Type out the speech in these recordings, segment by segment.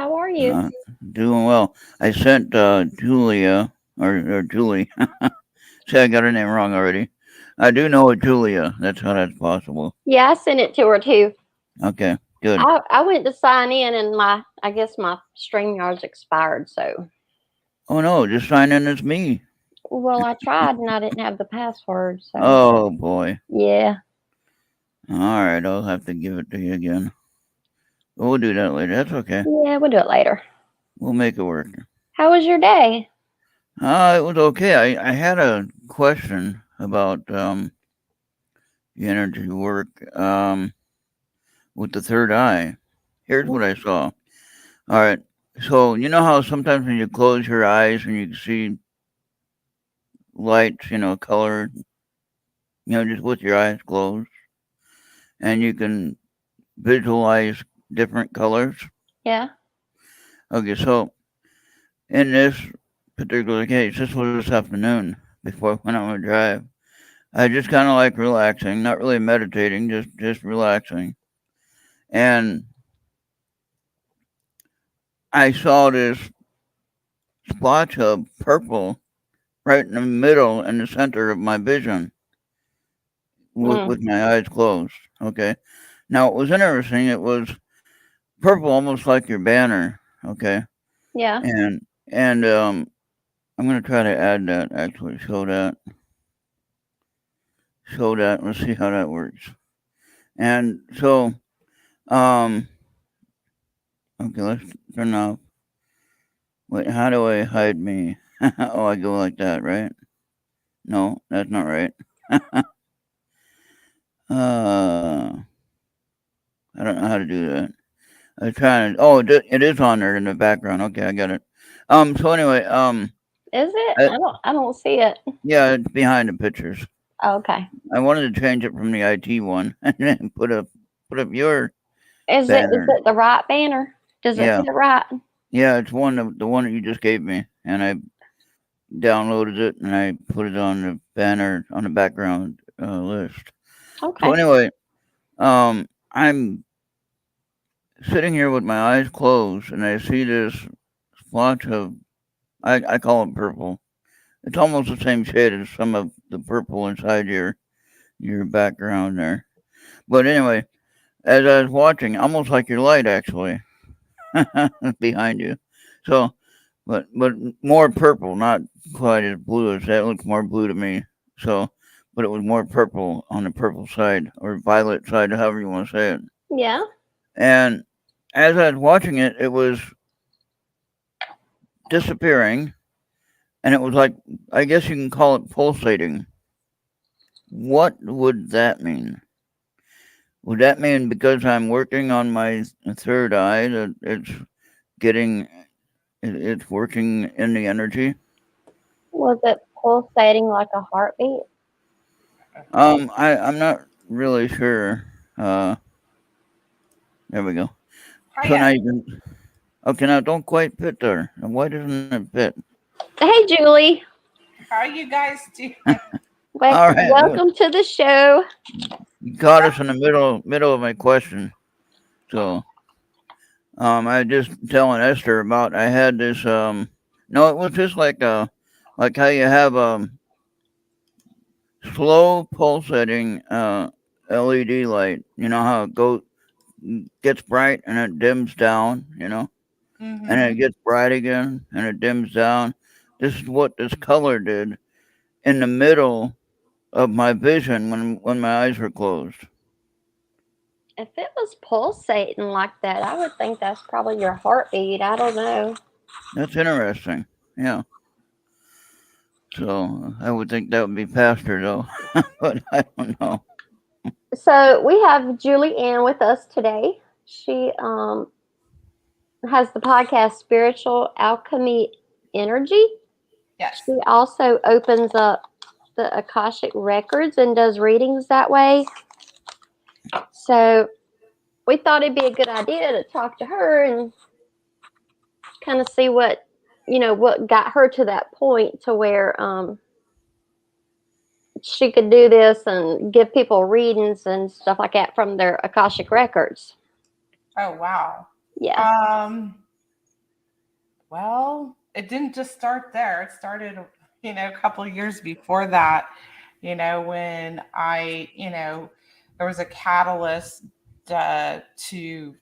How are you? Uh, Doing well. I sent Julia or Julie. See, I got her name wrong already. I do know a Julia. That's how that's possible. Yeah, I sent it to her too. Okay, good. I went to sign in and I guess my StreamYard's expired. So, Oh no, just sign in as me. well, I tried and I didn't have the password. So, Oh boy. yeah. All right, I'll have to give it to you again. We'll do that later. That's okay. Yeah, we'll do it later. We'll make it work. How was your day? It was okay. I had a question about the energy work with the third eye. Here's what I saw. All right. So you know how sometimes when you close your eyes and you can see lights, color, just with your eyes closed, and you can visualize different colors. Yeah. Okay, so in this particular case, this was this afternoon before I went on a drive. I just kind of like relaxing, not really meditating, just relaxing, and I saw this splotch of purple right in the middle, in the center of my vision, Mm, with my eyes closed. Okay. Now it was interesting. It was purple, almost like your banner. Okay. yeah. And I'm gonna try to add that. Actually, show that. Show that. Let's see how that works. And so, um, okay, let's turn off. Wait, how do I hide me? Oh, I go like that, right? No, that's not right. I don't know how to do that. I was trying to. Oh, it is on there in the background. Okay, I got it. So anyway, Is it? I, I don't see it. yeah, it's behind the pictures. Oh, okay. I wanted to change it from the IT one and then put up your Is banner. it the right banner? Does it Yeah, fit right? yeah, it's the one that you just gave me, and I downloaded it and I put it on the banner on the background list. So Okay. anyway, I'm sitting here with my eyes closed, and I see this splotch of I call it purple. It's almost the same shade as some of the purple inside your background there. But anyway, as I was watching, almost like your light actually behind you. So, but more purple, not quite as blue as that. Looks more blue to me. So, but it was more purple on the purple side or violet side, however you want to say it. Yeah. And as I was watching it, it was disappearing, and it was like I guess you can call it pulsating. What would that mean? Would that mean because I'm working on my third eye that getting it's working in the energy? Was it pulsating like a heartbeat? I'm not really sure. Uh, there we go. So Hiya. now you can. Okay, now don't quite fit there. And why doesn't it fit? Hey, Julie. How are you guys doing? All right, Welcome to the show. you caught us in the middle of my question. So I just telling Esther about I had this no, it was just like how you have slow pulsating LED light. You know how it gets bright and it dims down, and Mm-hmm. it gets bright again and it dims down. This is what this color did in the middle of my vision when my eyes were closed. If it was pulsating like that, I would think that's probably your heartbeat. I don't know. That's interesting. Yeah. So I would think that would be faster though, but I don't know. So we have Julie Ann with us today. She has the podcast Spiritual Alchemy Energy. Yes. She also opens up the Akashic Records and does readings that way. So we thought it'd be a good idea to talk to her and kind of see what got her to that point to where she could do this and give people readings and stuff like that from their Akashic Records. Oh wow. Yeah. Um. Well, it didn't just start there. It started, a couple of years before that, when there was a catalyst to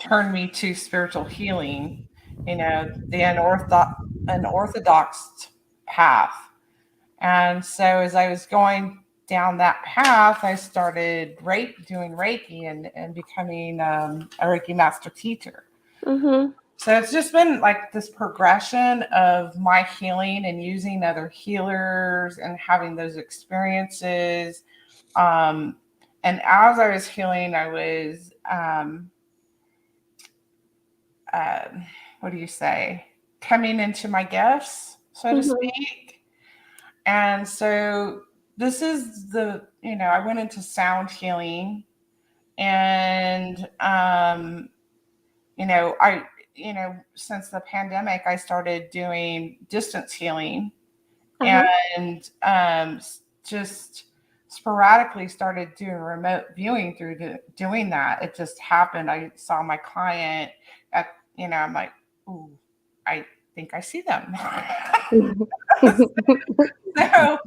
turn me to spiritual healing, the unorthodox path. And so as I was going down that path, I started doing Reiki and becoming a Reiki master teacher. Mm-hmm. So it's just been like this progression of my healing and using other healers and having those experiences. And as I was healing, I was, what do you say, coming into my gifts, so to Mm-hmm. speak. And so this is I went into sound healing and, since the pandemic, I started doing distance healing Uh-huh. and just sporadically started doing remote viewing through doing that. It just happened. I saw my client I'm like, ooh, I think I see them. So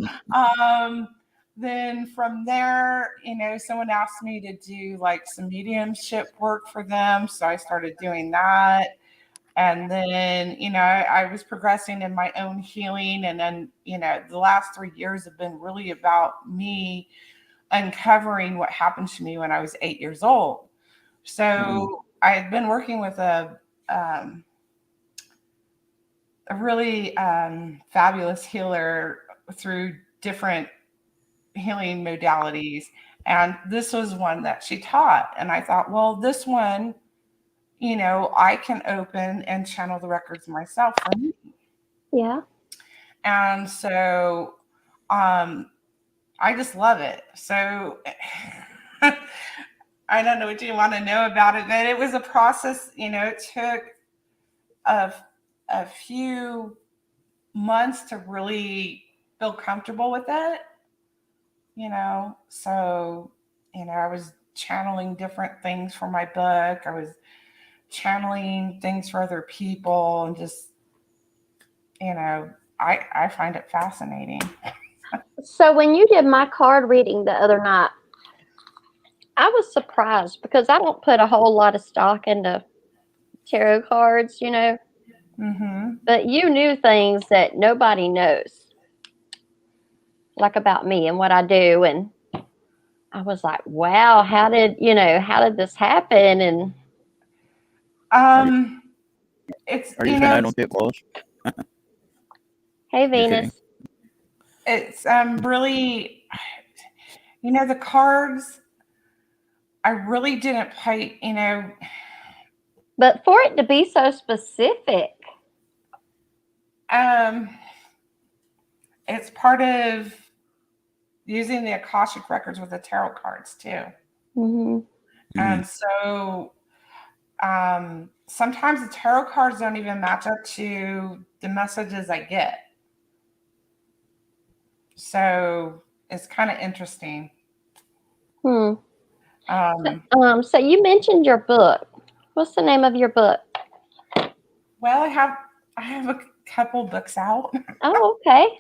then from there, someone asked me to do like some mediumship work for them. So I started doing that. And then, I was progressing in my own healing. And then, the last 3 years have been really about me uncovering what happened to me when I was 8 years old. So I had been working with a really fabulous healer through different healing modalities. And this was one that she taught. And I thought, well, this one, I can open and channel the records myself for me. Yeah. And so I just love it. So I don't know what you want to know about it, but it was a process, it took a few months to really feel comfortable with it, so I was channeling different things for my book. I was channeling things for other people and just, I find it fascinating. So when you did my card reading the other night, I was surprised because I don't put a whole lot of stock into tarot cards, Mm-hmm. but you knew things that nobody knows, like about me and what I do. And I was like, wow, how did this happen? And It's, Are you saying I don't get close? hey, Just kidding. Venus. it's really, the cards, I really didn't pay, But for it to be so specific. it's part of using the Akashic records with the tarot cards too. Mm-hmm. And so sometimes the tarot cards don't even match up to the messages I get. So it's kind of interesting. So you mentioned your book. What's the name of your book? Well, I have a couple books out. Oh, okay.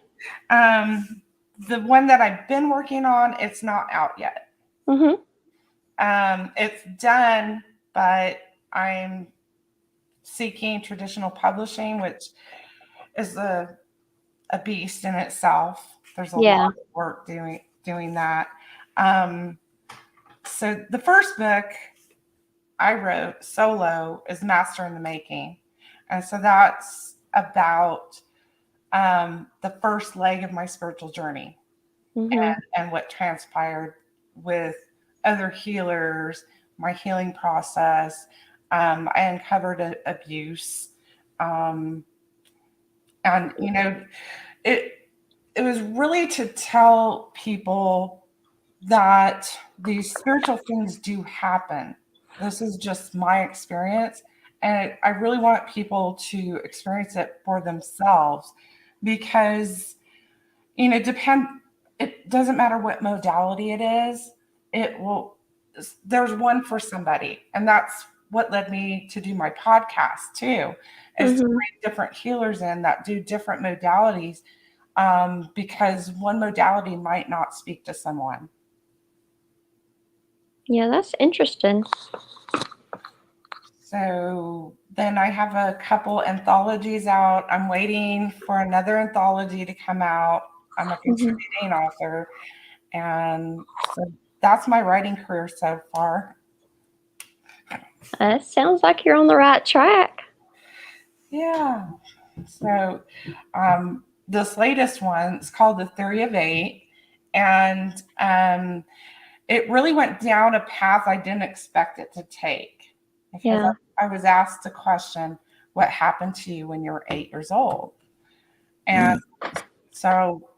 The one that I've been working on, it's not out yet. Mm-hmm. It's done, but I'm seeking traditional publishing, which is a beast in itself. There's a lot of work doing that. So the first book I wrote solo is Master in the Making. And so that's about the first leg of my spiritual journey, Mm-hmm. and what transpired with other healers, my healing process. I uncovered abuse. And, it was really to tell people that these spiritual things do happen. This is just my experience. And I really want people to experience it for themselves because, it doesn't matter what modality it is, there's one for somebody. And that's what led me to do my podcast too, is to Mhm. bring different healers in that do different modalities, because one modality might not speak to someone. Yeah, that's interesting. So then I have a couple anthologies out. I'm waiting for another anthology to come out. I'm a Mhm. contributing author. And so that's my writing career so far. It sounds like you're on the right track. Yeah. So this latest one is called The Theory of Eight. And it really went down a path I didn't expect it to take, because Yeah. I was asked a question, what happened to you when you were 8 years old? And so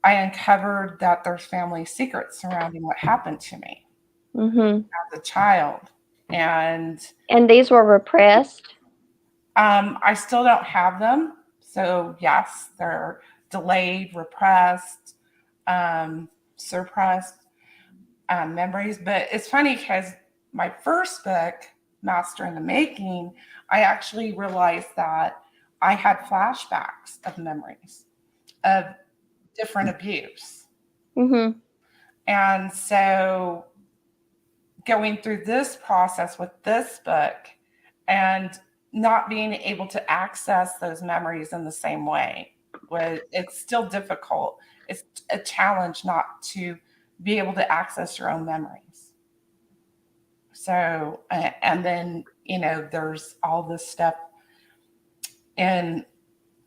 I uncovered that there's family secrets surrounding what happened to me Mhm. as a child. And And these were repressed? I still don't have them. So, yes, they're delayed, repressed, suppressed memories. But it's funny because my first book, Master in the Making, I actually realized that I had flashbacks of memories of different abuse. Mhm. And so going through this process with this book and not being able to access those memories in the same way, was it's still difficult. It's a challenge not to be able to access your own memories. So and then there's all this stuff in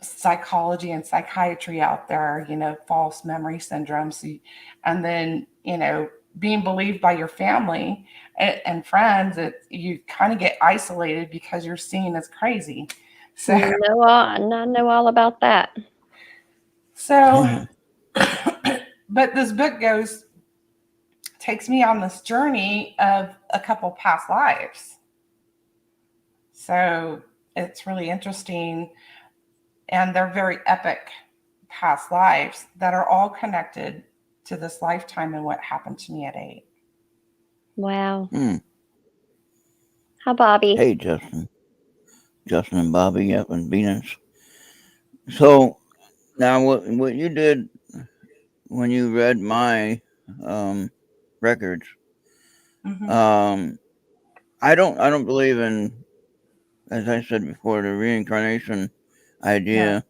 psychology and psychiatry out there, false memory syndromes, and then being believed by your family and friends, you kind of get isolated because you're seen as crazy. So No, I know all about that. so but this book takes me on this journey of a couple past lives. So it's really interesting, and they're very epic past lives that are all connected to this lifetime and what happened to me at 8. Wow. Hmm. Hi, Bobby. Hey, Justin and Bobby, yep, and Venus. So now, what you did when you read my records, Mm-hmm. um, I don't believe in, as I said before, the reincarnation No, idea.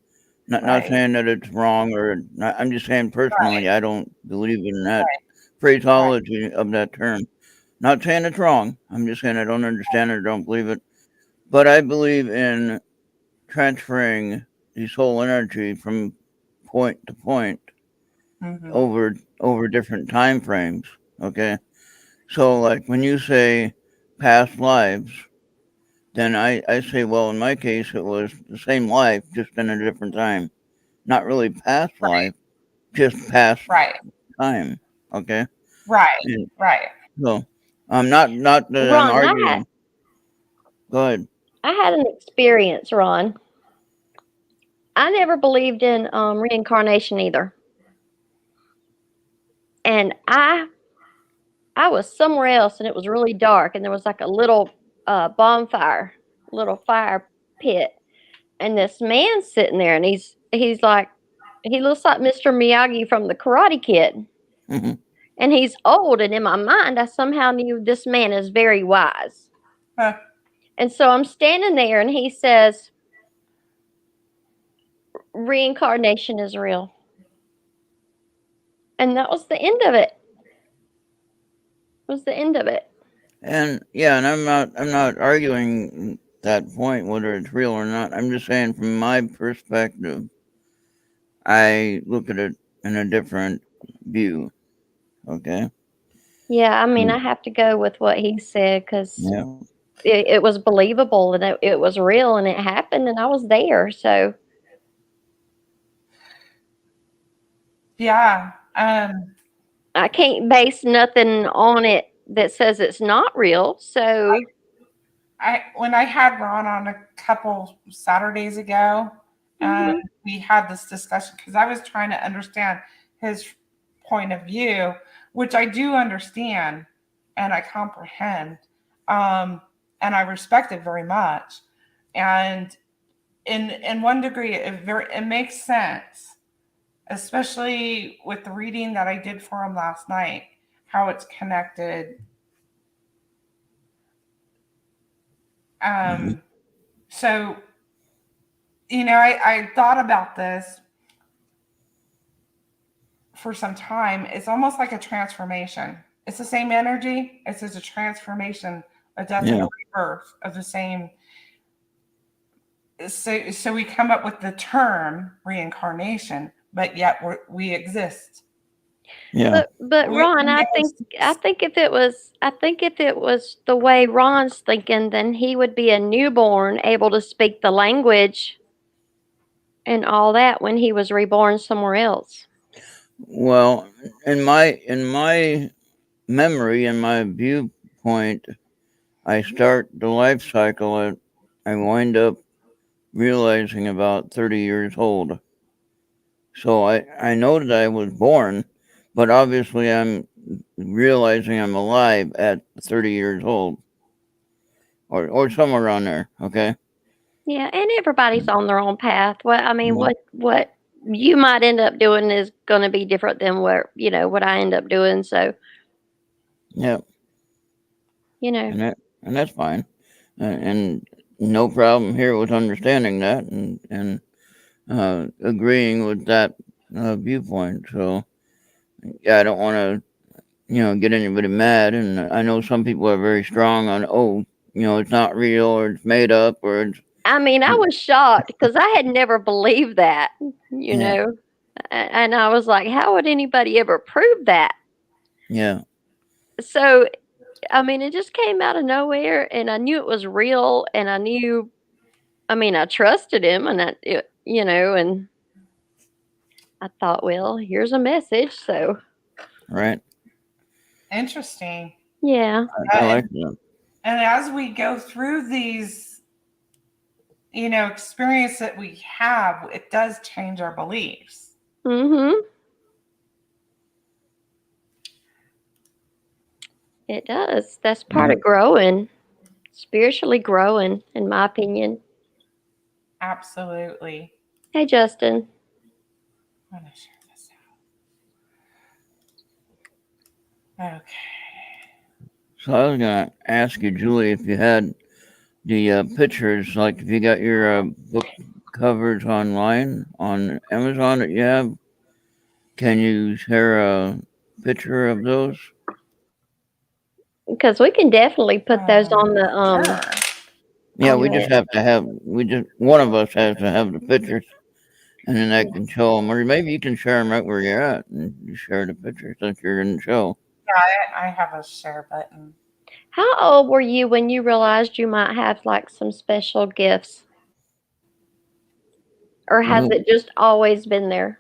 Not right, saying that it's wrong, or not, I'm just saying personally, right, I don't believe in that right, right. phraseology of that term. Not saying it's wrong. I'm just saying I don't understand it or don't believe it. But I believe in transferring the soul energy from point to point Mm-hmm. over different time frames. Okay, so like when you say past lives, then I say, well, in my case, it was the same life, just in a different time. Not really past life, just past Right, time. Okay, right, and right. so not that I'm Ron, arguing. Go ahead. I had an experience, Ron. I never believed in reincarnation either. And I was somewhere else and it was really dark and there was like a little bonfire, little fire pit. And this man's sitting there and he's like he looks like Mr. Miyagi from the Karate Kid. Mhm. And he's old and in my mind I somehow knew this man is very wise. Huh. And so I'm standing there and he says reincarnation is real. And that was the end of it. It was the end of it. And yeah, and I'm not arguing that point whether it's real or not. I'm just saying from my perspective, I look at it in a different view. Okay. Yeah, I mean, I Mm. have to go with what he said because Yeah. it was believable and it was real and it happened and I was there. So Yeah. I can't base nothing on it that says it's not real. So, I when I had Ron on a couple Saturdays ago, and mhm. we had this discussion because I was trying to understand his point of view, which I do understand and I comprehend, um, and I respect it very much. And in one degree, it makes sense, especially with the reading that I did for him last night, how it's connected. Mm-hmm. So, I thought about this for some time. It's almost like a transformation. It's the same energy. It's just a transformation, a death and Yeah. a rebirth of the same. So we come up with the term reincarnation, but yet we exist. Yeah. But We Ron, I think exist. if it was the way Ron's thinking, then he would be a newborn able to speak the language and all that when he was reborn somewhere else. Well, in my memory, in my viewpoint, I start the life cycle at I wind up realizing about 30 years old. So I know that I was born, but obviously I'm realizing I'm alive at 30 years old or somewhere around there. Okay. Yeah, and everybody's on their own path. Well, I mean, Yeah. what you might end up doing is going to be different than what I end up doing. So, Yeah. you know, And that's fine. And no problem here with understanding that and agreeing with that viewpoint. So yeah, I don't want to get anybody mad. And I know some people are very strong on it's not real or it's made up or it's I mean, I was shocked because I had never believed that, yeah and I was like, how would anybody ever prove that? yeah So, I mean, it just came out of nowhere, and I knew it was real, and I mean, I trusted him, and and I thought, well, here's a message. So, right. Interesting. yeah. I And, like that. and as we go through these, experience that we have, it does change our beliefs. Mm-hmm. It does. That's part Yeah. of growing, spiritually growing, in my opinion. Absolutely. Hey, Justin. I'm going to share this out. Okay. So I was gonna ask you, Julie, if you had the pictures, like if you got your book covers online on Amazon that you have, can you share a picture of those? Because we can definitely put those Sure. Yeah, on we just the have to have one of us has to have the pictures, and then I can show them, or maybe you can share them right where you're at, and you share the pictures since you're in the show. Yeah, I have a share button. How old were you when you realized you might have like some special gifts? Or has Ooh, it just always been there?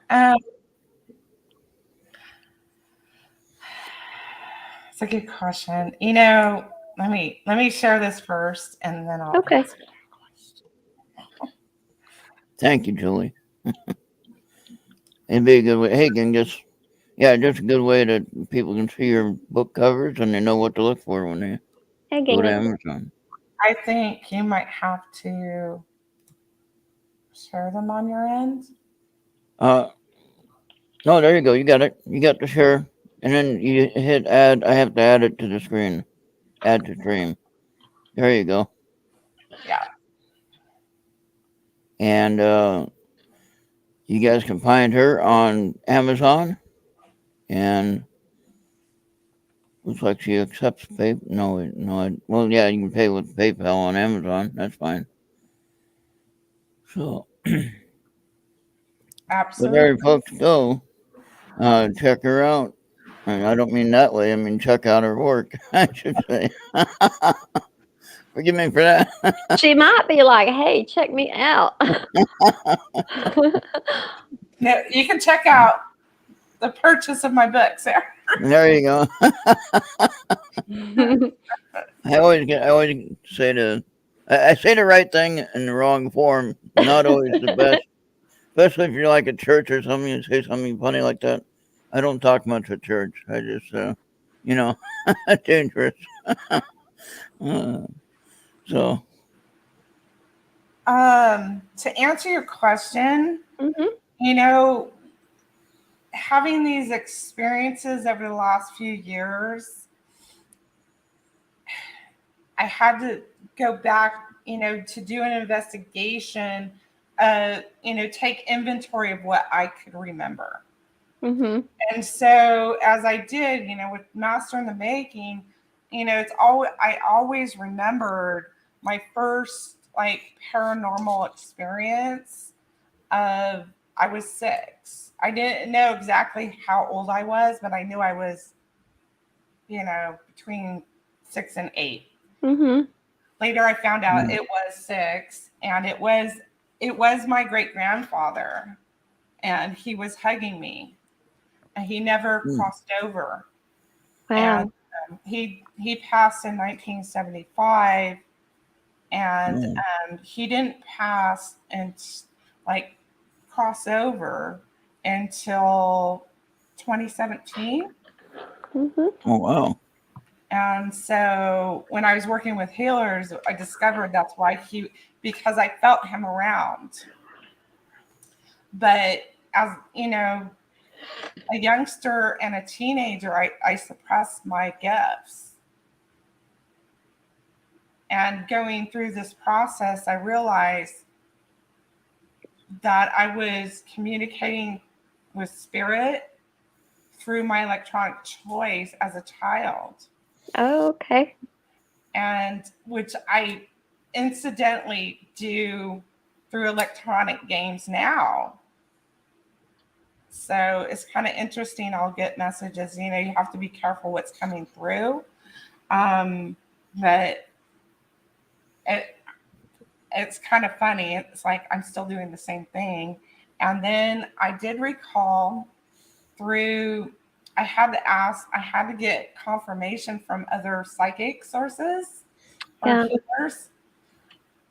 It's a good question. Let me share this first, and then I'll Okay. answer that question. thank you, Julie. It'd be a good way. Hey, can just just a good way that people can see your book covers and they know what to look for when they Hey, go to Gingham. Amazon. I think you might have to share them on your end. Uh, no, there you go. You got it. You got the share, and then you hit add. I have to add it to the screen. Add to stream. There you go. Yeah. And you guys can find her on Amazon, and looks like she accepts pay. No, no. Well, yeah, you can pay with PayPal on Amazon. That's fine. So, but there, Absolutely. folks, go. Check her out. And I don't mean that way. I mean check out her work. I should say. Forgive me for that. She might be like, hey, check me out. No, you can check out the purchase of my books there. There you go. I always say I say the right thing in the wrong form. Not always the best, especially if you're like at church or something and say something funny like that. I don't talk much at church. I just you know, dangerous. Uh, so To answer your question, Mm-hmm. Having these experiences over the last few years, I had to go back, to do an investigation, take inventory of what I could remember. Mm-hmm. And so as I did, with Master in the Making, I always remembered my first like paranormal experience of I was 6. I didn't know exactly how old I was, but I knew I was, between 6 and 8. Mm-hmm. Later I found out it was 6, and it was my great grandfather, and he was hugging me, and he never crossed over. And Wow. he passed in 1975, and Mm. he didn't pass and like cross over until 2017. Mm-hmm. Oh wow. And so when I was working with healers, I discovered that's why because I felt him around. But as a youngster and a teenager, I suppressed my gifts. And going through this process, I realized that I was communicating with spirit through my electronic toys as a child, Oh, okay. and which I incidentally do through electronic games now. So it's kind of interesting. I'll get messages, you have to be careful what's coming through. But it, it's kind of funny. It's like I'm still doing the same thing. And then I did recall through, I had to get confirmation from other psychic sources or Yeah. healers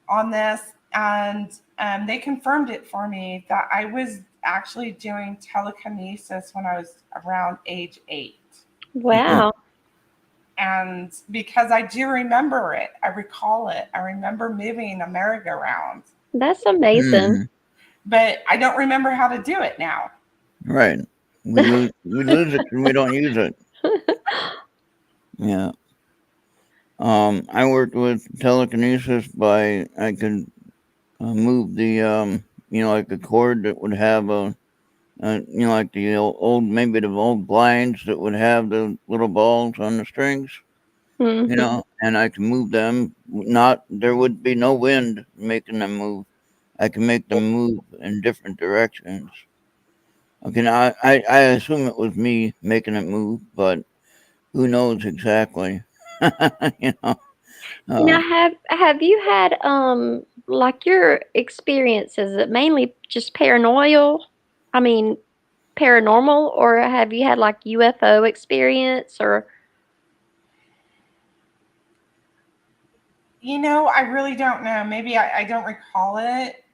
on this. And they confirmed it for me that I was actually doing telekinesis when I was around age 8. Wow. And because I do remember it, I recall it. I remember moving a merry-go-round, That's amazing. Mm-hmm. but I don't remember how to do it now. Right. We lose it and we don't use it. Yeah. I worked with telekinesis by I could move the like a cord that would have like the old maybe the old blinds that would have the little balls on the strings, Mm-hmm. and I can move them. Not there would be no wind making them move. I can make them move in different directions. Okay, now I assume it was me making it move, but who knows exactly? you know. Uh, Have you had like your experiences that mainly just paranoid? I mean, paranormal, or have you had like UFO experience or I really don't know. Maybe I don't recall it.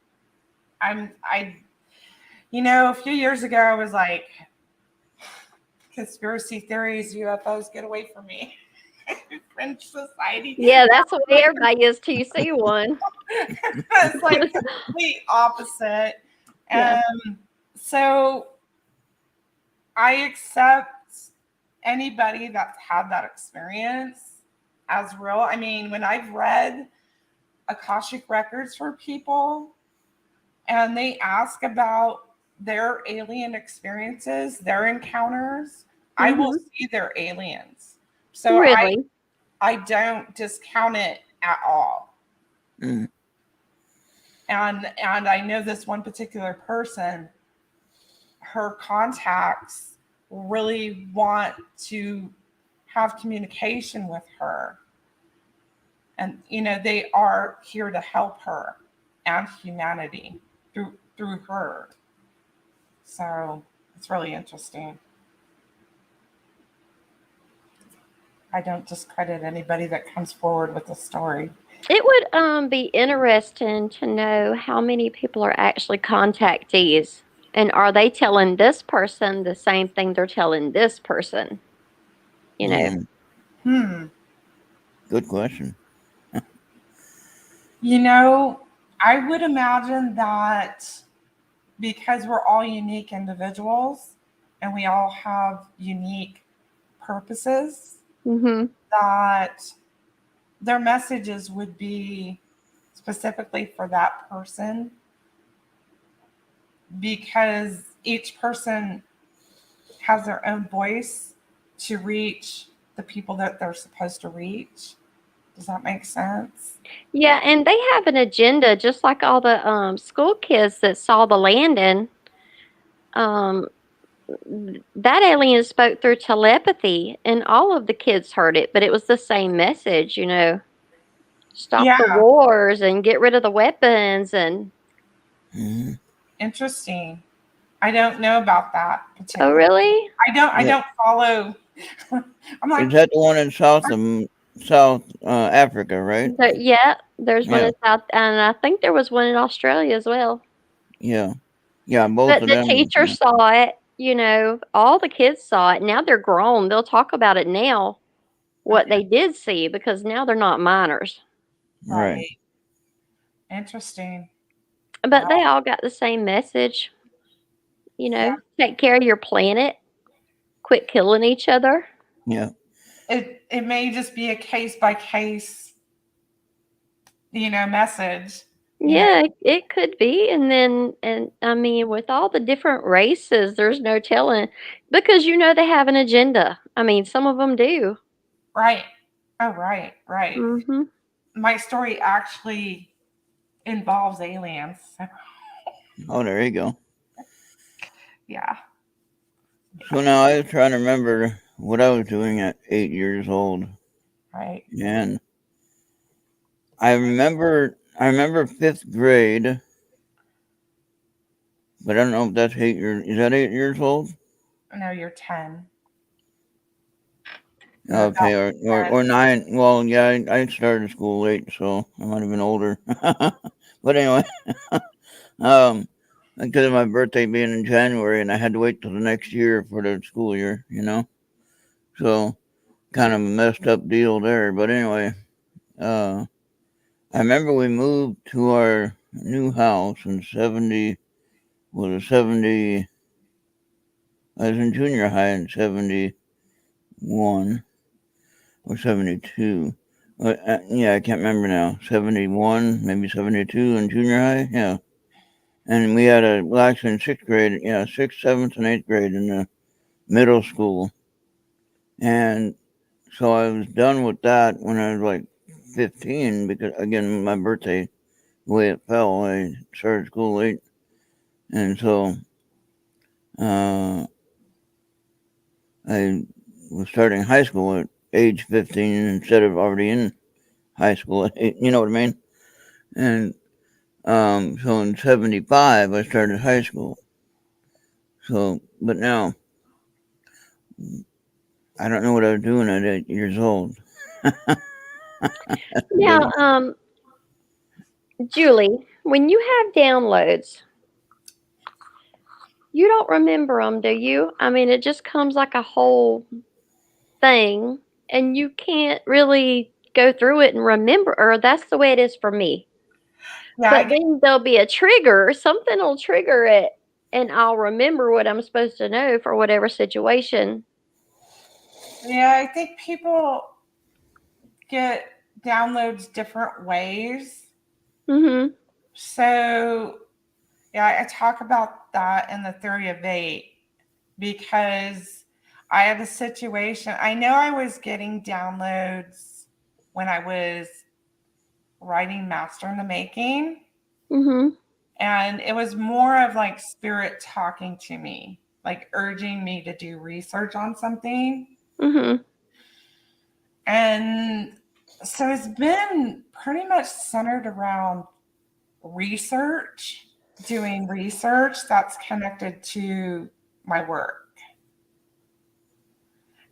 A few years ago, I was like, conspiracy theories, UFOs, get away from me. French society. yeah, that's the way everybody is till you see one. It's like complete opposite. Yeah. So I accept anybody that's had that experience as real. I mean, when I've read Akashic records for people and they ask about their alien experiences, their encounters, I will Mm-hmm. see their aliens. So Really? I don't discount it at all. mm, And I know this one particular person, her contacts really want to have communication with her, and they are here to help her and humanity through her. So it's really interesting. I don't discredit anybody that comes forward with a story. It would be interesting to know how many people are actually contactees, and are they telling this person the same thing they're telling this person? You know. mm, Hmm. good question. You know, I would imagine that because we're all unique individuals and we all have unique purposes, Mm-hmm. that their messages would be specifically for that person because each person has their own voice to reach the people that they're supposed to reach. Does that make sense? Yeah, and they have an agenda, just like all the school kids that saw the landing. Um, that alien spoke through telepathy, and all of the kids heard it, but it was the same message, stop Yeah, the wars and get rid of the weapons. And Hmm. interesting. I don't know about that oh, particular. really? I Yeah. don't follow. I'm like, Is that the one in South Africa, right? Yeah, there's one Yeah. in South, and I think there was one in Australia as well. Yeah. Yeah. Both But of the them. teacher saw it, all the kids saw it. Now they're grown. They'll talk about it now, what okay, they did see, because now they're not minors. Right. right. Interesting. But Wow. they all got the same message, Yeah. take care of your planet, quit killing each other. Yeah. It may just be a case by case, message. You know, Yeah, it could be. And then, and I mean, with all the different races, there's no telling because they have an agenda. I mean, some of them do. right. Oh, right, right. Hmm. My story actually involves aliens. So, Oh, there you go. yeah. So now I was trying to remember what I was doing at 8 years old, Right. and I remember fifth grade, but I don't know if that's 8 years. Is that 8 years old? No, you're 10. You're Okay, about or 9. Well, yeah, I started school late, so I might have been older. But anyway, um, because of my birthday being in January, and I had to wait till the next year for the school year. So kind of a messed up deal there. But anyway, uh, I remember we moved to our new house in 70. Was it 70? I was in junior high in 71 or 72. Yeah, I can't remember now. 71, maybe 72 in junior high. Yeah. And we had well, actually in sixth grade, yeah, sixth, seventh, and eighth grade in the middle school. And so I was done with that when I was like 15 because, again, my birthday, the way it fell, I started school late. And so uh, I was starting high school at age 15 instead of already in high school at 8, you know what I mean? And so in 75, I started high school. So, but now, I don't know what I was doing at 8 years old. Now, But Julie, when you have downloads, you don't remember them, do you? I mean, it just comes like a whole thing, and you can't really go through it and remember, or that's the way it is for me. Yeah, But then there'll be a trigger, something will trigger it, and I'll remember what I'm supposed to know for whatever situation. yeah, I think people get downloads different ways. Mhm. So, yeah, I talk about that in the theory of eight because I had a situation. I know I was getting downloads when I was writing Master in the Making, Mhm. and it was more of like spirit talking to me, like urging me to do research on something. Mhm. And so it's been pretty much centered around research, doing research that's connected to my work.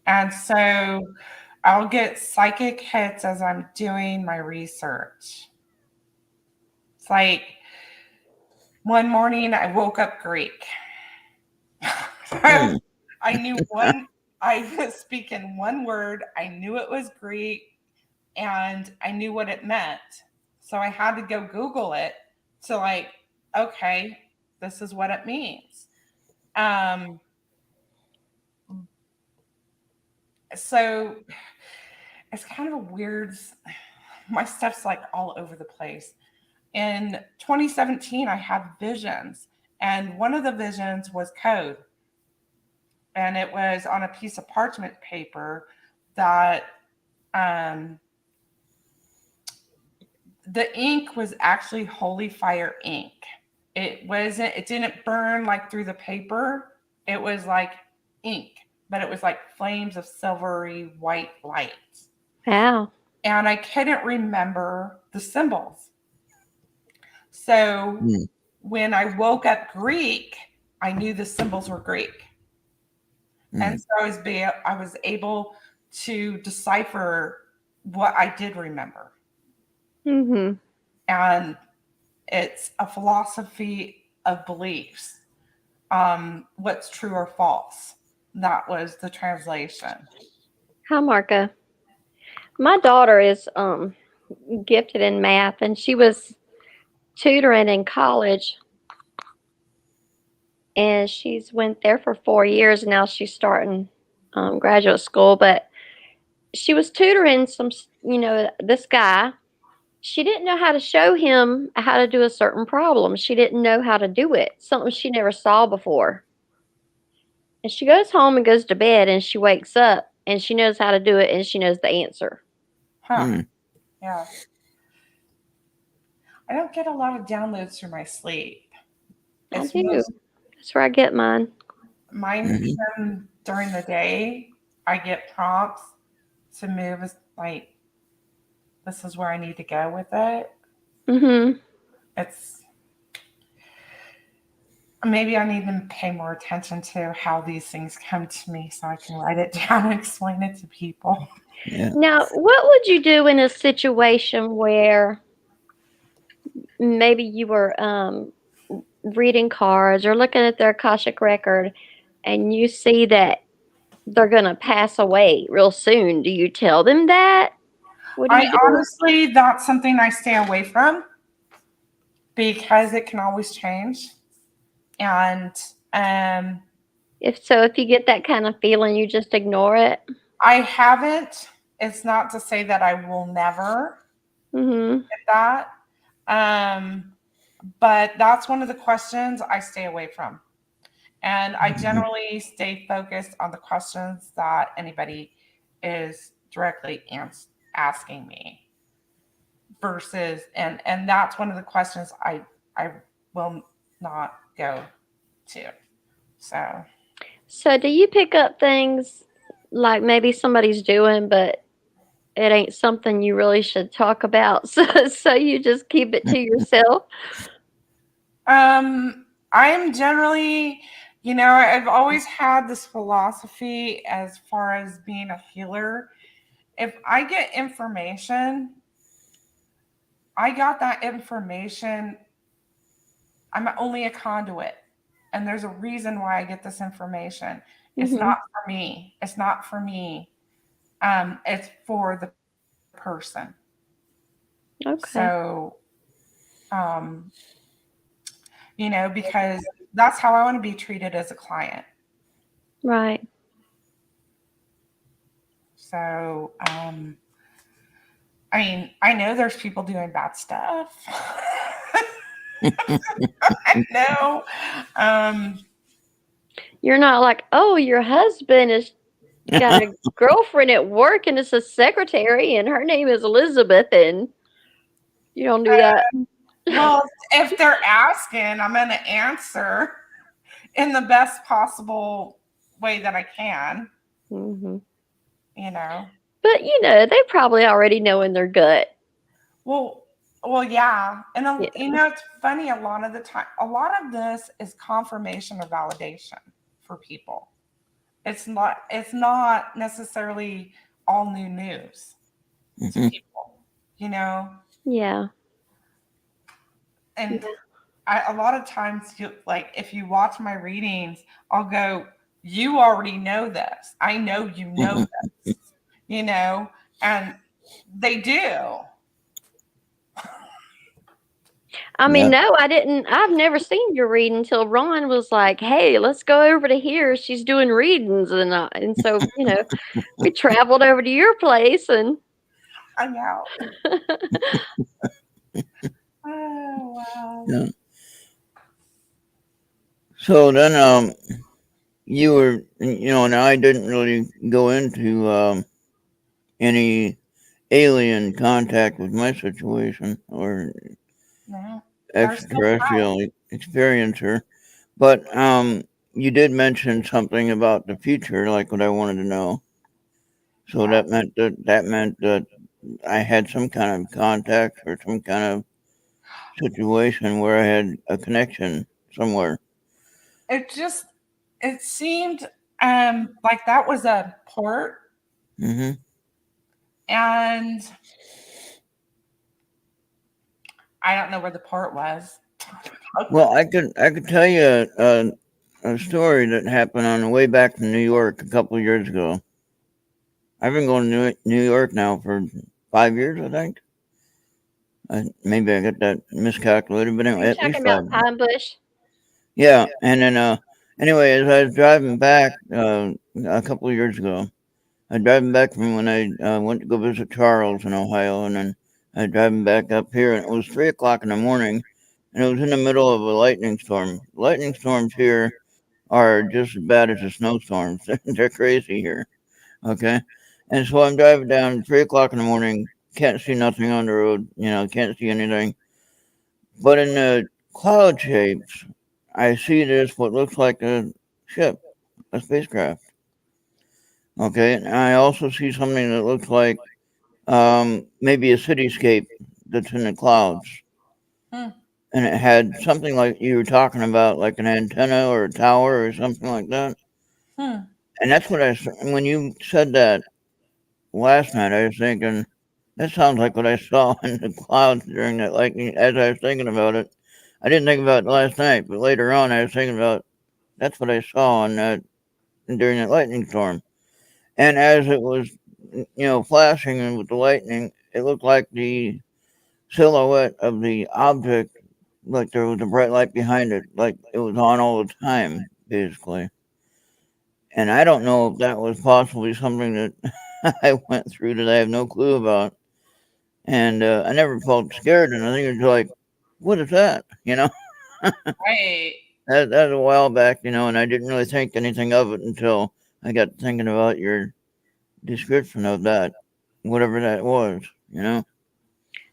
And so I'll get psychic hits as I'm doing my research. It's like one morning I woke up Greek. hmm, I knew one, I was speaking one word, I knew it was Greek, and I knew what it meant. So I had to go Google it. to like, okay, this is what it means. Um, so it's kind of a weird, my stuff's like all over the place. In 2017, I had visions, and one of the visions was code. And it was on a piece of parchment paper that um, the ink was actually holy fire ink. It didn't burn like through the paper. It was like ink, but it was like flames of silvery white light. Wow. And I couldn't remember the symbols. So when I woke up Greek, I knew the symbols were Greek. And so I was able to decipher what I did remember. Mm-hmm. And it's a philosophy of beliefs. What's true or false. That was the translation. Hi, Marka. My daughter is gifted in math, and she was tutoring in college, and she's went there for 4 years, and now she's starting graduate school. But she was tutoring this guy. She didn't know how to show him how to do a certain problem. She didn't know how to do it, something she never saw before. And she goes home and goes to bed, and she wakes up and she knows how to do it, and she knows the answer. Huh. Yeah. I don't get a lot of downloads through my sleep. I do. That's where I get mine. Even during the day, I get prompts to move like, this is where I need to go with it. Mm-hmm. It's maybe I need to pay more attention to how these things come to me so I can write it down and explain it to people. Yeah. Now, what would you do in a situation where maybe you were reading cards or looking at their Akashic record and you see that they're going to pass away real soon? Do you tell them that? What do you do? Honestly, that's something I stay away from because it can always change. And If you get that kind of feeling, you just ignore it. I haven't. It's not to say that I will never get that. But that's one of the questions I stay away from. And I generally stay focused on the questions that anybody is directly asking me versus, and that's one of the questions I will not go to. So do you pick up things like maybe somebody's doing, but it ain't something you really should talk about? So you just keep it to yourself? I'm generally, I've always had this philosophy as far as being a healer. If I get information, I got that information. I'm only a conduit. And there's a reason why I get this information. It's not for me. It's not for me. It's for the person. Okay. So, because that's how I want to be treated as a client. Right. So, I know there's people doing bad stuff. I know. You're not like, oh, your husband has got a girlfriend at work and it's a secretary and her name is Elizabeth, and you don't do that. Well, if they're asking, I'm going to answer in the best possible way that I can. But they probably already know in their gut. Well, yeah. And it's funny, a lot of the time, a lot of this is confirmation or validation for people. It's not necessarily all new news to people, Yeah. And a lot of times, if you watch my readings, I'll go, you already know this. I know you know this, and they do. I mean, Yeah. no, I didn't. I've never seen your read until Ron was like, "Hey, let's go over to here. She's doing readings," and so we traveled over to your place and. I know. Oh wow. Yeah. So then, you were, and I didn't really go into any alien contact with my situation or No, there's still extraterrestrial experiencer, but you did mention something about the future, like what I wanted to know. So yeah. that meant that I had some kind of contact or some kind of situation where I had a connection somewhere. It seemed like that was a port, Hmm. and I don't know where the port was. Well, I could tell you a story that happened on the way back from New York a couple of years ago. I've been going to New York now for 5 years, I think. Maybe I got that miscalculated, but Are anyway, you at least talking about 5 years. Pine Bush? Yeah, and then anyway, as I was driving back a couple of years ago, I was driving back from when I went to go visit Charles in Ohio, and then I was driving back up here, and it was 3 o'clock in the morning, and it was in the middle of a lightning storm. Lightning storms here are just as bad as the snowstorms. They're crazy here. Okay, and so I'm driving down 3 o'clock in the morning, can't see nothing on the road, can't see anything. But in the cloud shapes, I see this what looks like a ship, a spacecraft. Okay, and I also see something that looks like maybe a cityscape that's in the clouds, Hmm, and it had something like you were talking about, like an antenna or a tower or something like that. hmm. And that's what when you said that last night, I was thinking that sounds like what I saw in the clouds during that lightning. As I was thinking about it, I didn't think about it last night, but later on, I was thinking about that's what I saw on that during that lightning storm. And as it was, flashing and with the lightning, it looked like the silhouette of the object, like there was a bright light behind it, like it was on all the time, basically. And I don't know if that was possibly something that I went through that I have no clue about. And I never felt scared, and I think it was like, what is that? Right. That was a while back, and I didn't really think anything of it until I got thinking about your description of that, whatever that was.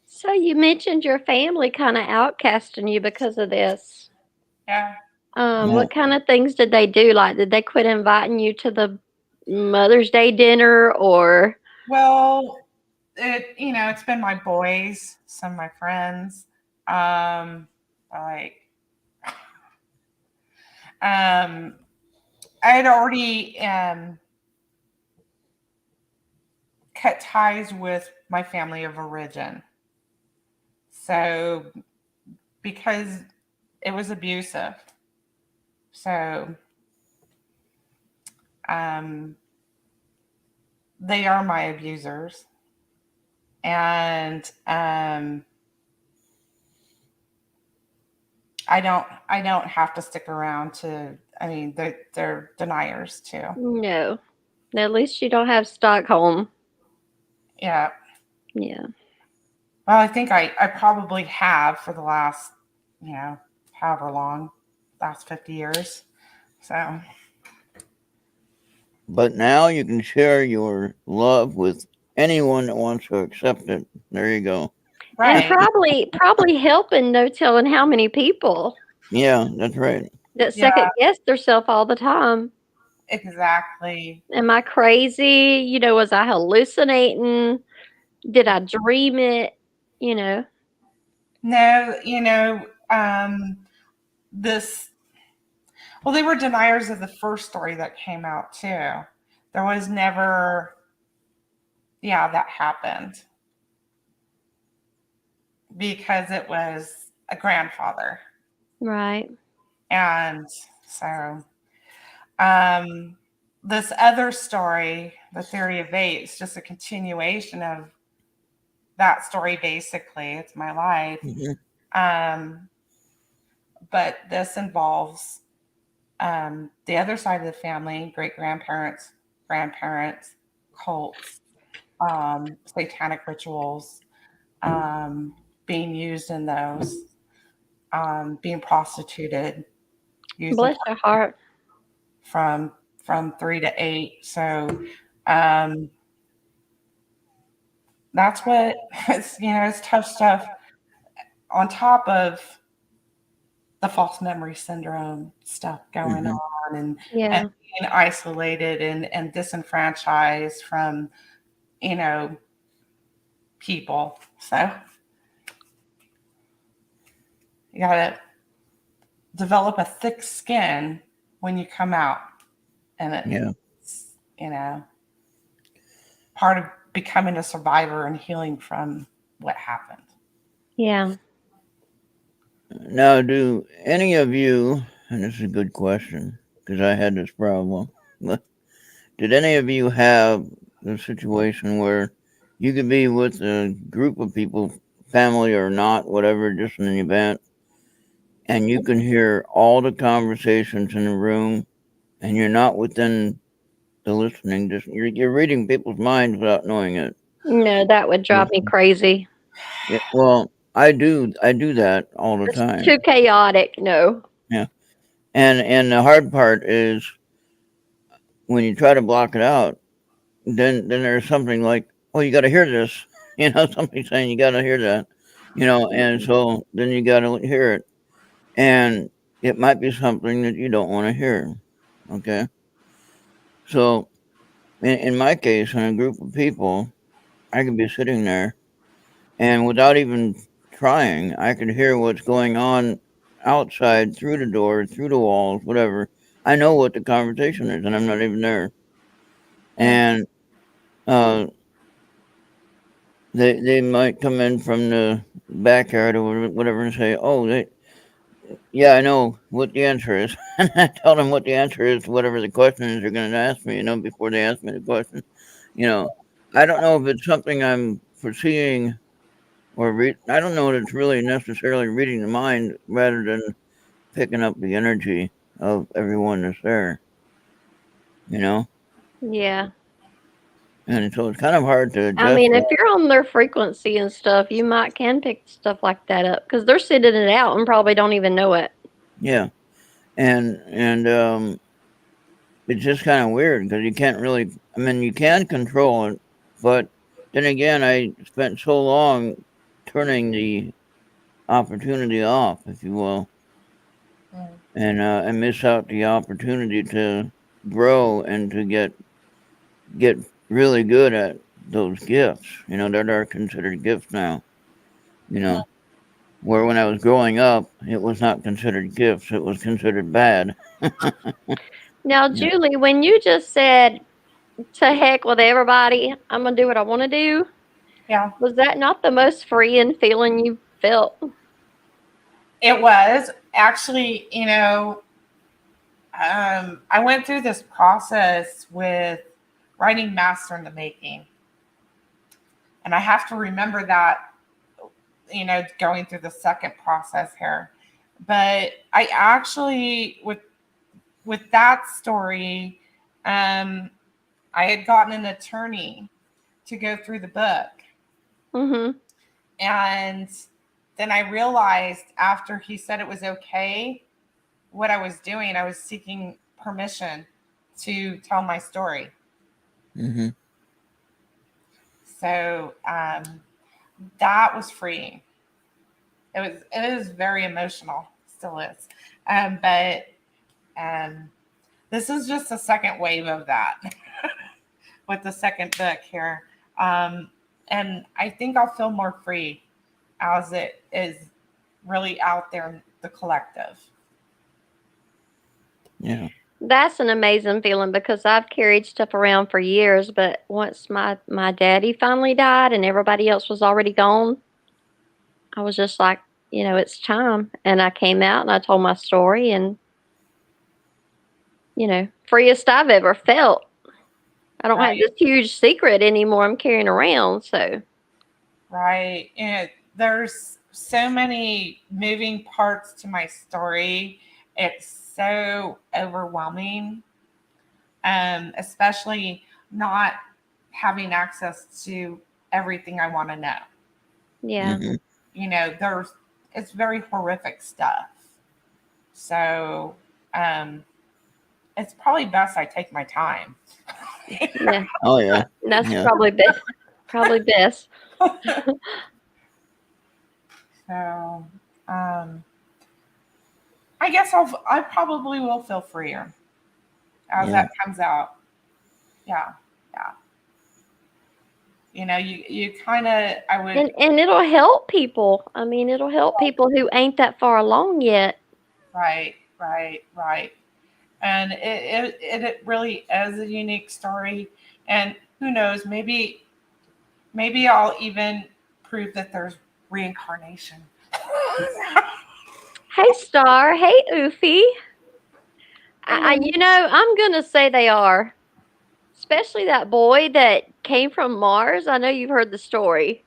So you mentioned your family kind of outcasting you because of this. Yeah. Yeah. What kind of things did they do? Like, did they quit inviting you to the Mother's Day dinner or? Well, it's been my boys, some of my friends. Like, um, I had already cut ties with my family of origin. So, because it was abusive. So, um, they are my abusers. And I don't have to stick around to, I mean, they're deniers too. No. At least you don't have Stockholm. Yeah. Yeah. Well, I think I probably have for the last, however long, last 50 years. So, But now you can share your love with anyone that wants to accept it. There you go. And right. probably helping no telling how many people Yeah, that's right. that Yeah, second guess themselves all the time. exactly. Am I crazy? Was I hallucinating? Did I dream it? You know. No, this, well, they were deniers of the first story that came out too. There was never, yeah, that happened because it was a grandfather. Right. And so, um, this other story, the theory of eight, is just a continuation of that story. Basically, it's my life. Mhm. Um, but this involves the other side of the family, great grandparents, grandparents, cults, satanic rituals, being used in those, being prostituted, using Bless your heart. from from 3 to 8. So um, that's what it's, it's tough stuff on top of the false memory syndrome stuff going Mm-hmm. on, and Yeah. being isolated and disenfranchised from you know people. So you gotta develop a thick skin when you come out, and Yeah. it's part of becoming a survivor and healing from what happened. Yeah. Now, do any of you, and this is a good question because I had this problem, but did any of you have the situation where you could be with a group of people, family or not, whatever, just in an event, and you can hear all the conversations in the room, and you're not within the listening, just you're reading people's minds without knowing it? No, that would drive me crazy. Yeah, well, I do that all the It's time. too chaotic. No. Yeah, and the hard part is when you try to block it out, then there's something like, oh, you got to hear this, something saying you got to hear that, and so then you got to hear it, and it might be something that you don't want to hear. Okay, so in my case, in a group of people, I could be sitting there, and without even trying, I could hear what's going on outside through the door, through the walls, whatever. I know what the conversation is, and I'm not even there. Mm. And uh, they might come in from the backyard or whatever and say, "Oh, yeah, I know what the answer is." And I tell them what the answer is to whatever the question is they're going to ask me. Before they ask me the question, you know, I don't know if it's something I'm foreseeing or read. I don't know that it's really necessarily reading the mind rather than picking up the energy of everyone that's there. You know, Yeah. and so it's kind of hard to I adjust mean, if that. you're on their frequency and stuff, you might can pick stuff like that up because they're sending it out and probably don't even know it. Yeah, and it's just kind of weird because you can't really. I mean, you can control it, but then again, I spent so long turning the opportunity off, if you will, Mm. and miss out the opportunity to grow and to get really good at those gifts. That are considered gifts now. You know, where when I was growing up, it was not considered gifts; it was considered bad. Now, Yeah. Julie, when you just said to heck with everybody, I'm gonna do what I want to do, Yeah, was that not the most freeing feeling you felt? it was actually, I went through this process with writing Master in the Making. And I have to remember that, going through the second process here. But I actually, with that story, um, I had gotten an attorney to go through the book. Mm-hmm. And then I realized after he said it was okay, what I was doing, I was seeking permission to tell my story. Hmm. So that was freeing. It was very emotional, still is. But um, this is just the second wave of that with the second book here. Um, and I think I'll feel more free as it is really out there in the collective. Yeah. That's an amazing feeling because I've carried stuff around for years, but once my daddy finally died and everybody else was already gone, I was just like, it's time. And I came out and I told my story and, freest I've ever felt. I don't have Right, this huge secret anymore I'm carrying around, so right. And there's so many moving parts to my story. It's so overwhelming, especially not having access to everything I want to know. Yeah. Hmm. You know, it's very horrific stuff. So um, it's probably best I take my time. Yeah. Oh yeah, That's yeah, probably best. Probably best. So um, I guess I probably will feel freer as yeah. that comes out. Yeah, yeah. You know, you kind of I would And it'll help people. I mean, it'll help people who ain't that far along yet. right, right, right. And it really is a unique story. And who knows, maybe I'll even prove that there's reincarnation. Hey, Star. Hey, Oofy. I'm gonna say they are. Especially that boy that came from Mars. I know you've heard the story.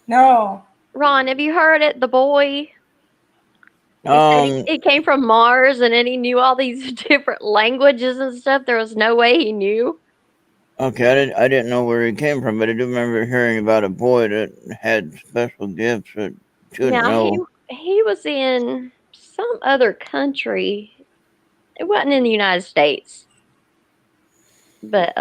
No. Ron, have you heard it? The boy. He said Um. he came from Mars and then he knew all these different languages and stuff. There was no way he knew. Okay, I didn't know where he came from, but I do remember hearing about a boy that had special gifts that shouldn't Now know. he was in some other country. It wasn't in the United States, but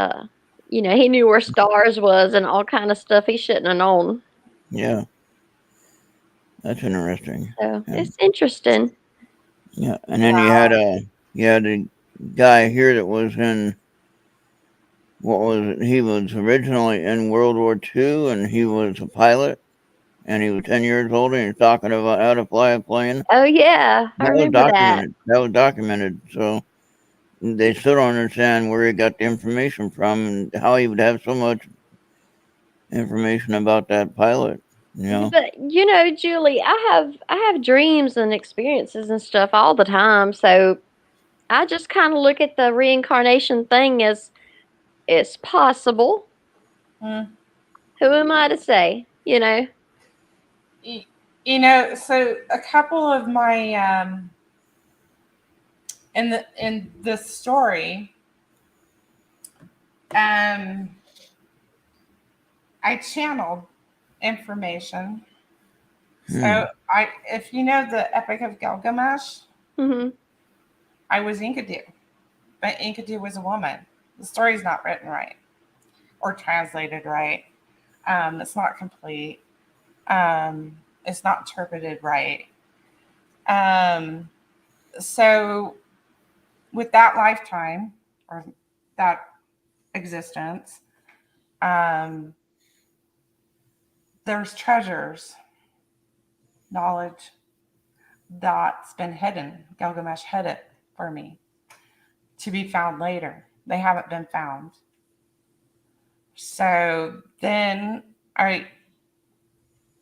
he knew where stars was and all kind of stuff he shouldn't have known. Yeah, that's interesting. So Yeah, it's interesting. yeah. And then you had a guy here that was in what was it? He was originally in World War II, and he was a pilot, and he was 10 years old, and he was talking about how to fly a plane. Oh yeah, I That was remember that. documented. That was documented. So they still don't understand where he got the information from and how he would have so much information about that pilot. You Yeah, know? but Julie, I have dreams and experiences and stuff all the time. So I just kind of look at the reincarnation thing as it's possible. Mm. Who am I to say? Y- You know, so a couple of my in this story, um, I channeled information. Hmm. So if you know the Epic of Gilgamesh, Hmm. I was Enkidu, but Enkidu was a woman. The story's not written right or translated right. It's not complete. It's not interpreted right. Um, so with that lifetime or that existence, um, there's treasures, knowledge that's been hidden. Gilgamesh hid it for me to be found later. They haven't been found. So then I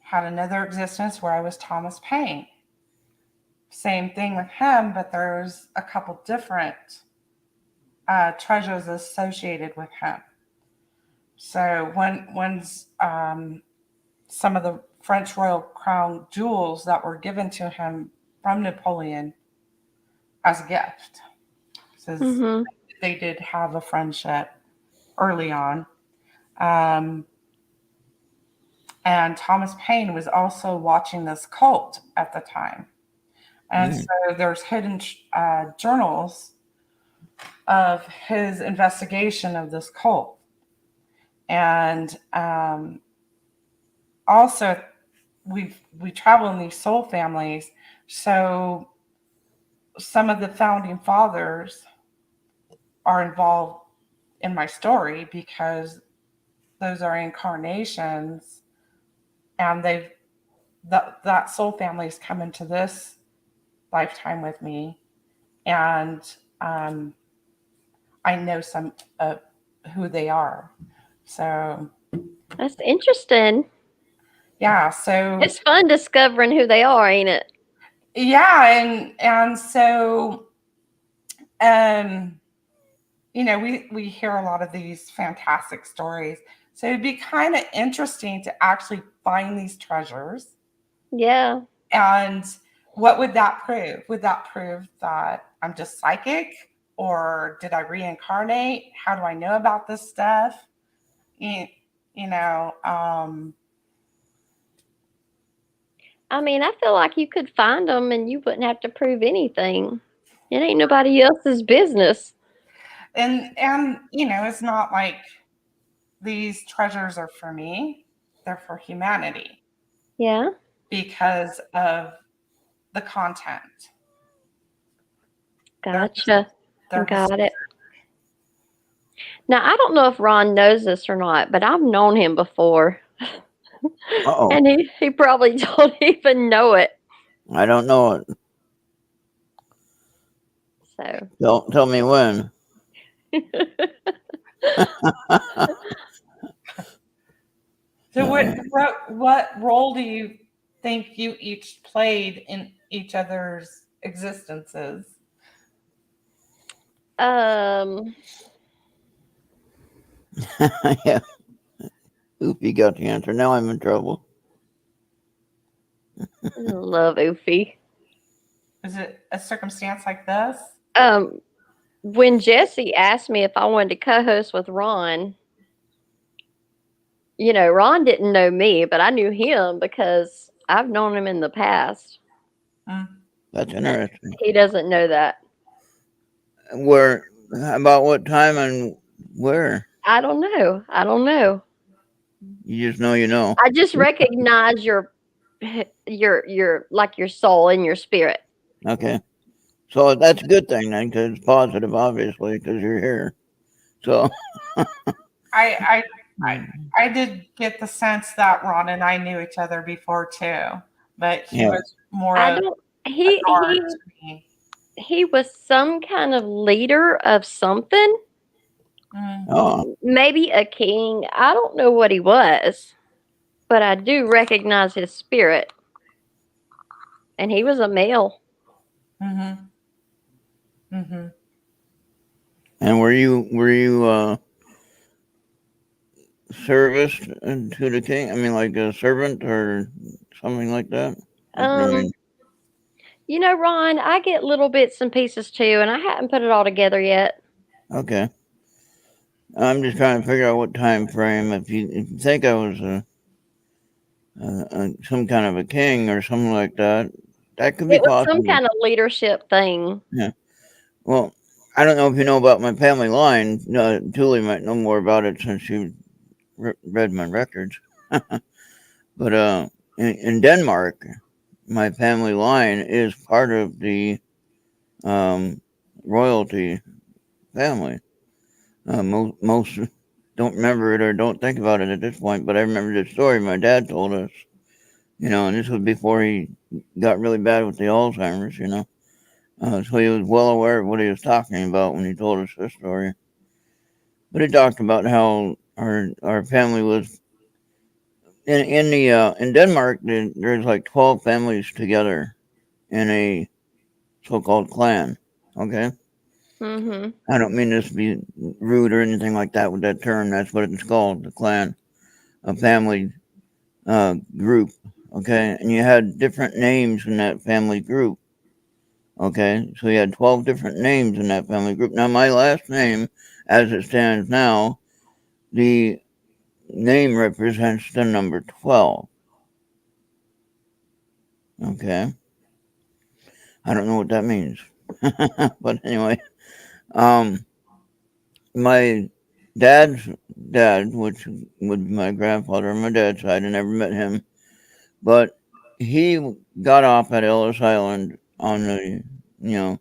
had another existence where I was Thomas Paine. Same thing with him, but there's a couple different treasures associated with him. So when's some of the French royal crown jewels that were given to him from Napoleon as a gift. So Hmm. they did have a friendship early on. Um, and Thomas Paine was also watching this cult at the time. And Hmm. so there's hidden journals of his investigation of this cult. And also, we travel in these soul families. So some of the founding fathers are involved in my story because those are incarnations and that soul family has come into this lifetime with me, and I know some of who they are. So That's interesting. yeah, so It's fun discovering who they are, ain't it? yeah, and so um we hear a lot of these fantastic stories. So it'd be kind of interesting to actually find these treasures Yeah. And what would that prove? Would that prove that I'm just psychic, or did I reincarnate? How do I know about this stuff? You, you know, I mean, I feel like you could find them and you wouldn't have to prove anything. It ain't nobody else's business. and it's not like these treasures are for me. They're for humanity Yeah. because of the content. They're Gotcha. they're Got it. Now, I don't know if Ron knows this or not, but I've known him before. Uh-oh. And he probably don't even know it. I don't know it. So, Don't tell me when. So what role do you think you each played in each other's existences? um, Yeah. Oopie got the answer. Now I'm in trouble. love Oofy. Is it a circumstance like this? When Jesse asked me if I wanted to co-host with Ron, Ron didn't know me, but I knew him because I've known him in the past. Mm. That's interesting. He doesn't know that. Where? About what time and where? I don't know. I don't know. You just know you know. I just recognize your like your soul and your spirit. Okay. So that's a good thing then, because it's positive, obviously, because you're here. So. I I did get the sense that Ron and I knew each other before too, but he Yeah. was more I of don't. a He guard he to me. he was some kind of leader of something. Mm. Oh. Maybe a king. I don't know what he was, but I do recognize his spirit. And he was a male. Mm-hmm. Mm-hmm. And were you serviced to the king? I mean, like a servant or something like that. I mean, Ron, I get little bits and pieces too, and I haven't put it all together yet. okay. I'm just trying to figure out what time frame. If you think I was some kind of a king or something like that, that could be It was some possible. kind of leadership thing. Yeah. Well, I don't know if you know about my family line. Julie might know more about it since she read my records. But in Denmark, my family line is part of the royalty family. Most don't remember it or don't think about it at this point, but I remember the story my dad told us. And this was before he got really bad with the Alzheimer's. So he was well aware of what he was talking about when he told us this story. But he talked about how our family was in Denmark. There's like 12 families together in a so-called clan. Okay, Mm-hmm. I don't mean this to be rude or anything like that with that term. That's what it's called, the clan, a family group. Okay, and you had different names in that family group. Okay, so you had 12 different names in that family group. Now, my last name, as it stands now, the name represents the number 12. Okay, I don't know what that means, but anyway, my dad's dad, which would be my grandfather on my dad's side, I never met him, but he got off at Ellis Island on the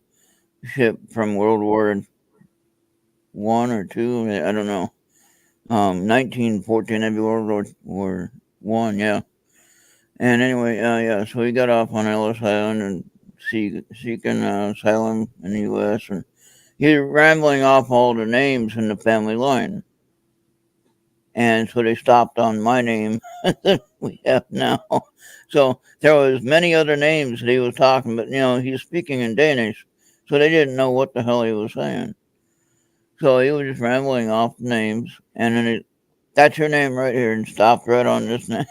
ship from World War One or two. I don't know. 1914, maybe World War One. Yeah. And anyway, yeah. So he got off on Ellis Island and seeking asylum in the U.S. and he's rambling off all the names in the family line. And so they stopped on my name that we have now. So there was many other names that he was talking, but he's speaking in Danish, so they didn't know what the hell he was saying. So he was just rambling off names, and then that's your name right here, and stopped right on this name.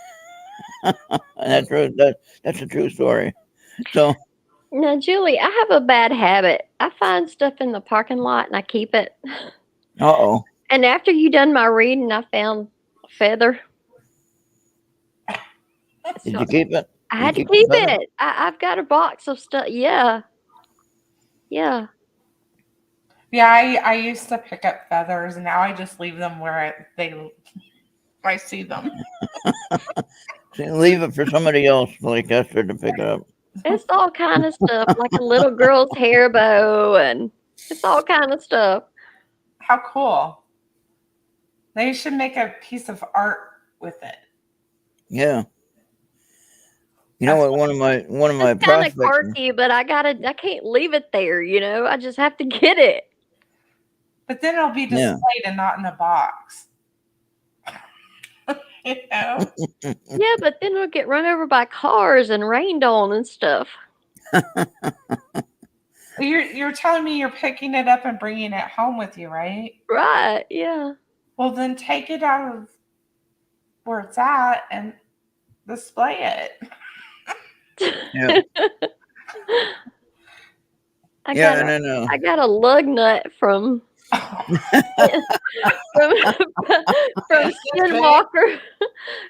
And that's a true story. So, Now, Julie, I have a bad habit. I find stuff in the parking lot and I keep it. oh, And after you done my reading, I found a feather. did So you keep it? I Did you had to keep the keep feather? it. I've got a box of stuff. Yeah. Yeah. Yeah, I used to pick up feathers, and now I just leave them where I see them. See, leave it for somebody else like Esther to pick up. It's all kind of stuff, like a little girl's hair bow, and it's all kind of stuff. How cool! They should make a piece of art with it. Yeah. You know That's what? One of my It's kind of prospects. quirky, but I can't leave it there, I just have to get it. But then it'll be Yeah. displayed and not in a box. You know? Yeah, but then it'll get run over by cars and rained on and stuff. You're telling me you're picking it up and bringing it home with you, right? Right, yeah. Well, then take it out of where it's at and display it. Yeah. I Yeah. got And a then I got a lug nut from from Skinwalker.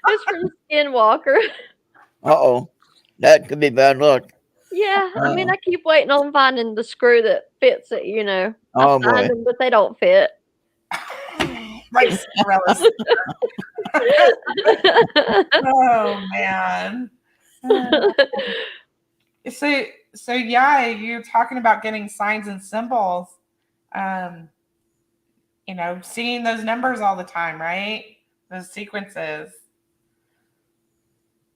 It's from Skinwalker. oh, that could be bad luck. Yeah, I mean, Uh, I keep waiting on finding the screw that fits it. I oh find boy. them, but they don't fit. Like Cinderella's. Oh man. So yeah, you're talking about getting signs and symbols. Um, seeing those numbers all the time, right? Those sequences.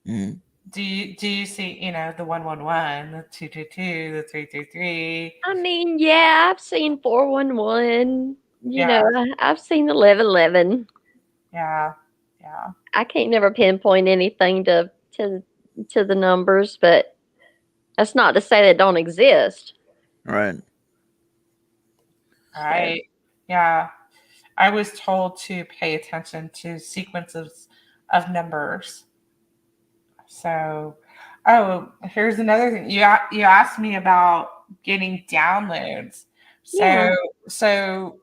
Mhm. Do you see, the 111, the 222, the 333? I mean, yeah, I've seen 411. Yeah, I've seen 1111. yeah, yeah. I can't never pinpoint anything to the numbers, but that's not to say they don't exist. Right. All So, right. Yeah. I was told to pay attention to sequences of numbers. So, here's another thing. You asked me about getting downloads. yeah, So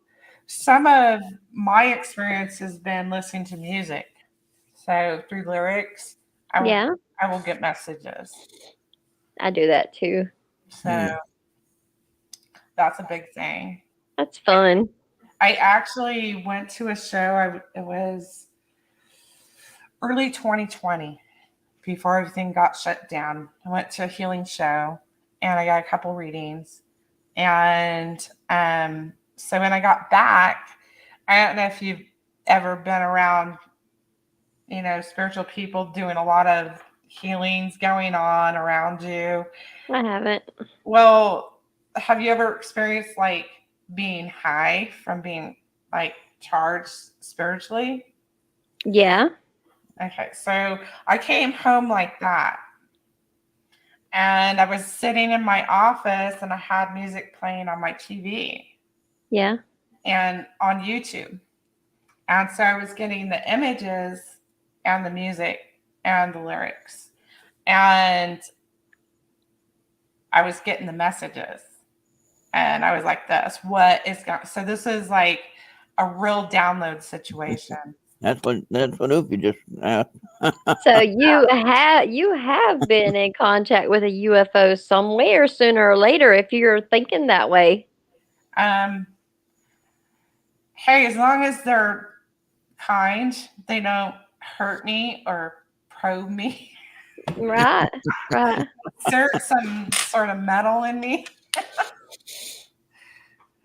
some of my experience has been listening to music. So through lyrics, I will yeah, I will get messages. I do that too. So that's a big thing. That's fun. I actually went to a show. It was early 2020 before everything got shut down. I went to a healing show and I got a couple readings. And so when I got back, I don't know if you've ever been around, spiritual people doing a lot of healings going on around you. I haven't. Well, have you ever experienced like being high from being like charged spiritually? Yeah, Okay, so I came home like that. And I was sitting in my office and I had music playing on my TV yeah. and on YouTube. And so I was getting the images and the music and the lyrics. And I was getting the messages. And I was like, what is going so this is like a real download situation. That's what Oopie just asked. So you have been in contact with a UFO somewhere sooner or later if you're thinking that way. Um, hey, as long as they're kind, they don't hurt me or probe me, Right, right. insert some sort of metal in me.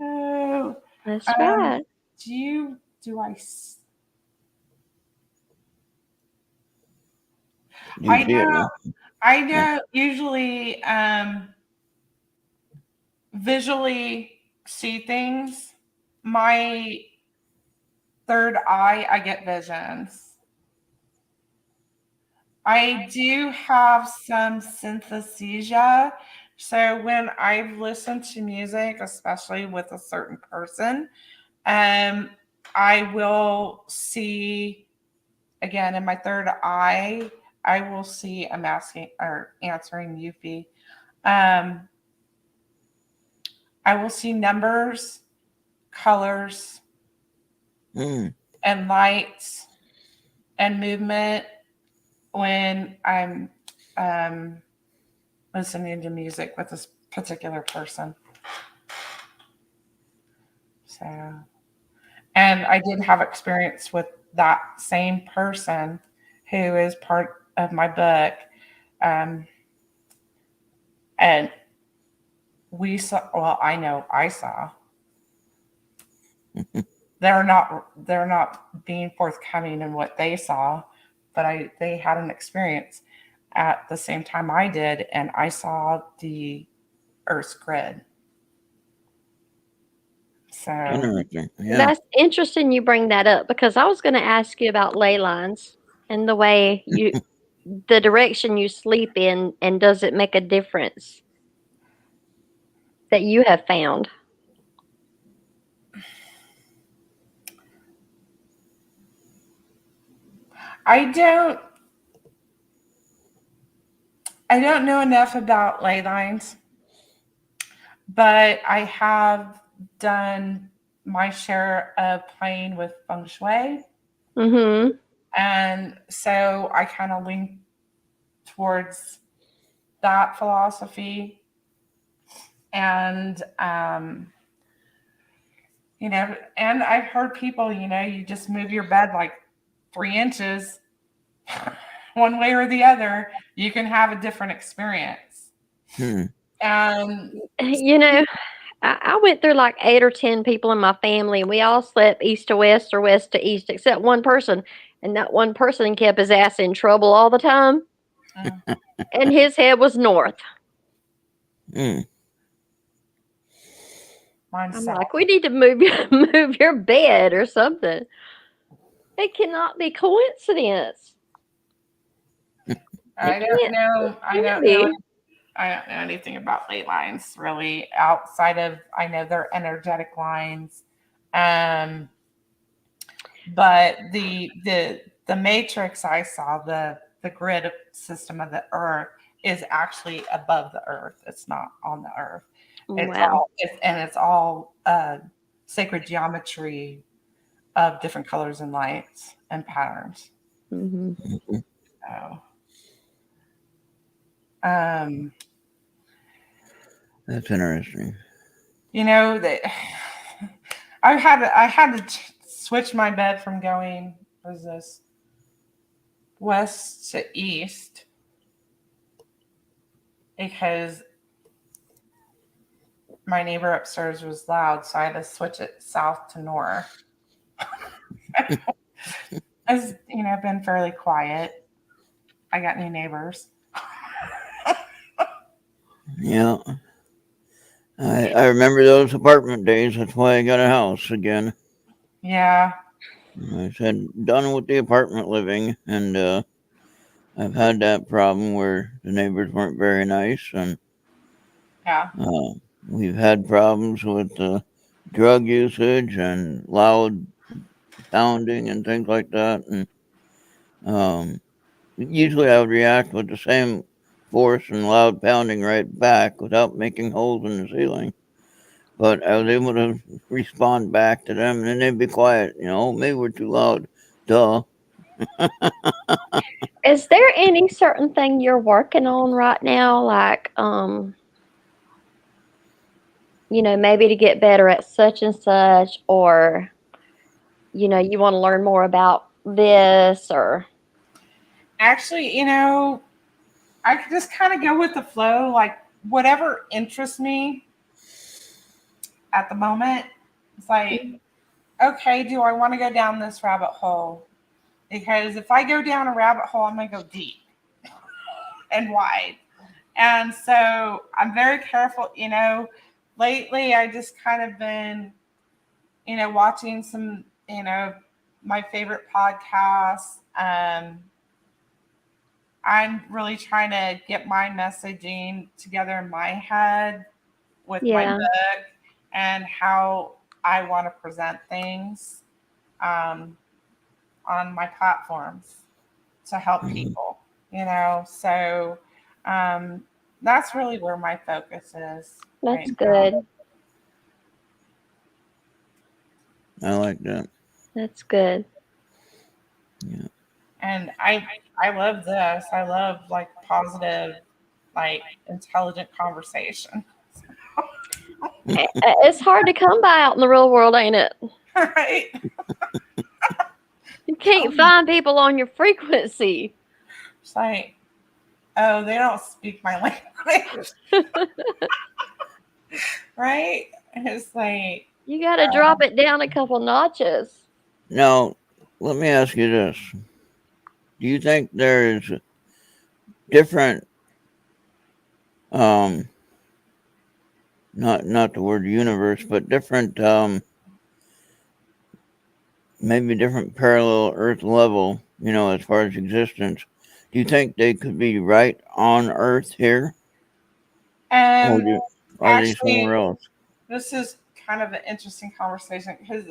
Oh, That's um, right. do You I see it know, now. I know usually visually see things. My third eye, I get visions. I do have some synesthesia. So when I've listened to music, especially with a certain person, um, I will see again in my third eye. I will see, I'm asking or answering Yuffie. Um, I will see numbers, colors, Mm. and lights and movement when I'm listening to music with this particular person. So, and I did have experience with that same person who is part of my book. Um, and we saw, well, I know I saw, they're not being forthcoming in what they saw, but they had an experience at the same time I did, and I saw the Earth's grid. So Interesting. Yeah. That's interesting you bring that up because I was going to ask you about ley lines and the way the direction you sleep in, and does it make a difference that you have found? I don't I don't know enough about ley lines, but I have done my share of playing with feng shui. Mm-hmm. And so I kind of lean towards that philosophy. And, and I've heard people, you just move your bed like 3 inches, one way or the other, you can have a different experience. Hmm. And You know, I went through like 8 or 10 people in my family, and we all slept east to west or west to east, except one person. And that one person kept his ass in trouble all the time, and his head was north. Hmm. mine's I'm south. like, we need to move your bed or something. It cannot be coincidence. I It don't can't. know. It I can't don't know. be. I don't know anything about ley lines really outside of I know they're energetic lines. Um, but the matrix I saw, the grid system of the earth is actually above the earth. It's not on the earth. Wow. It's all sacred geometry of different colors and lights and patterns. Hmm. So, um, That's interesting. that I had to switch my bed from going, what is this, west to east, because my neighbor upstairs was loud, so I had to switch it south to north. As been fairly quiet. I got new neighbors. Yeah. I remember those apartment days. That's why I got a house again. Yeah. I said, done with the apartment living. And I've had that problem where the neighbors weren't very nice. And Yeah. we've had problems with drug usage and loud pounding and things like that. And um, usually I would react with the same force and loud pounding right back without making holes in the ceiling. But I was able to respond back to them, and then they'd be quiet. Maybe we're too loud. Duh. Is there any certain thing you're working on right now, like maybe to get better at such and such, or you want to learn more about this, or Actually, I could just kind of go with the flow, like whatever interests me at the moment. It's like, okay, do I want to go down this rabbit hole? Because if I go down a rabbit hole, I'm going to go deep and wide. And so I'm very careful. Lately I just kind of been, watching some, my favorite podcasts. I'm really trying to get my messaging together in my head with my yeah. book and how I want to present things um, on my platforms to help Mhm. people. So that's really where my focus is. That's right good. now. I like that. That's good. Yeah. And I love this. I love like positive, like intelligent conversation. It's hard to come by out in the real world, ain't it? Right? You can't find people on your frequency. It's like, oh, they don't speak my language. Right? It's like, You got to drop it down a couple notches. Now, let me ask you this: do you think there's different, not the word universe, but different, maybe different parallel Earth level, as far as existence? Do you think they could be right on Earth here, or are they somewhere actually, else? this is kind of an interesting conversation because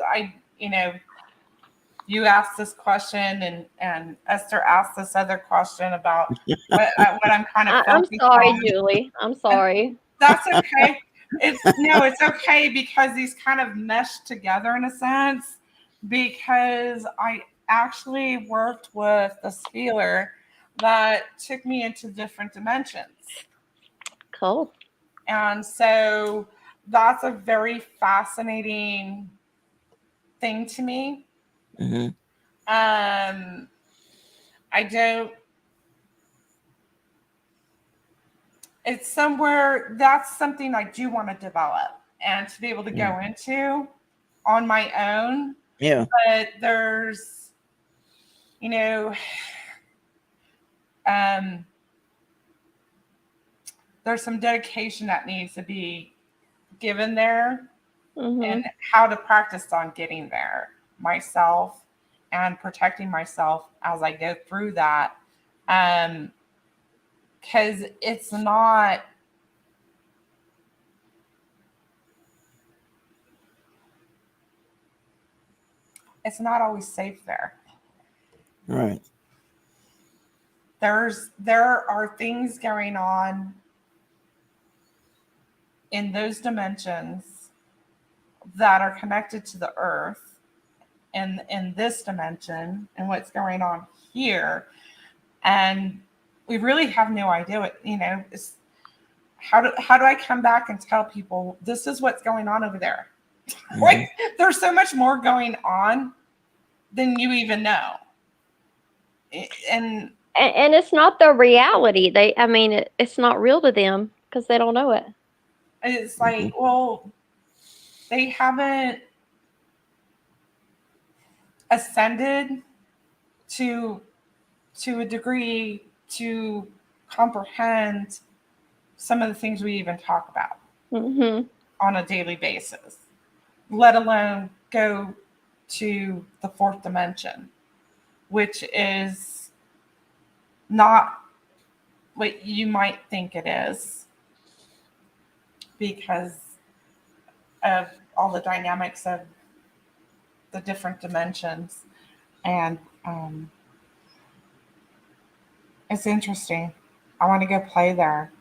you asked this question and Esther asked this other question about what I'm kind of I'm focused sorry, on. Julie. I'm And sorry. that's okay. It's okay because these kind of mesh together in a sense because I actually worked with a feeler that took me into different dimensions. Cool. And so that's a very fascinating thing to me. Mm-hmm. I don't, it's somewhere that's something I do want to develop and to be able to go into on my own. Yeah. But there's, you know, um, there's some dedication that needs to be given there and how to practice on getting there myself and protecting myself as I go through that. Because it's not always safe there. Right. There are things going on in those dimensions that are connected to the earth and in this dimension and what's going on here. And we really have no idea what, is how do I come back and tell people this is what's going on over there? Mm-hmm. Like there's so much more going on than you even know. And it's not the reality. It's not real to them because they don't know it. it's like, well, they haven't ascended to a degree to comprehend some of the things we even talk about on a daily basis, let alone go to the fourth dimension, which is not what you might think it is because of all the dynamics of the different dimensions. And it's interesting. I want to go play there.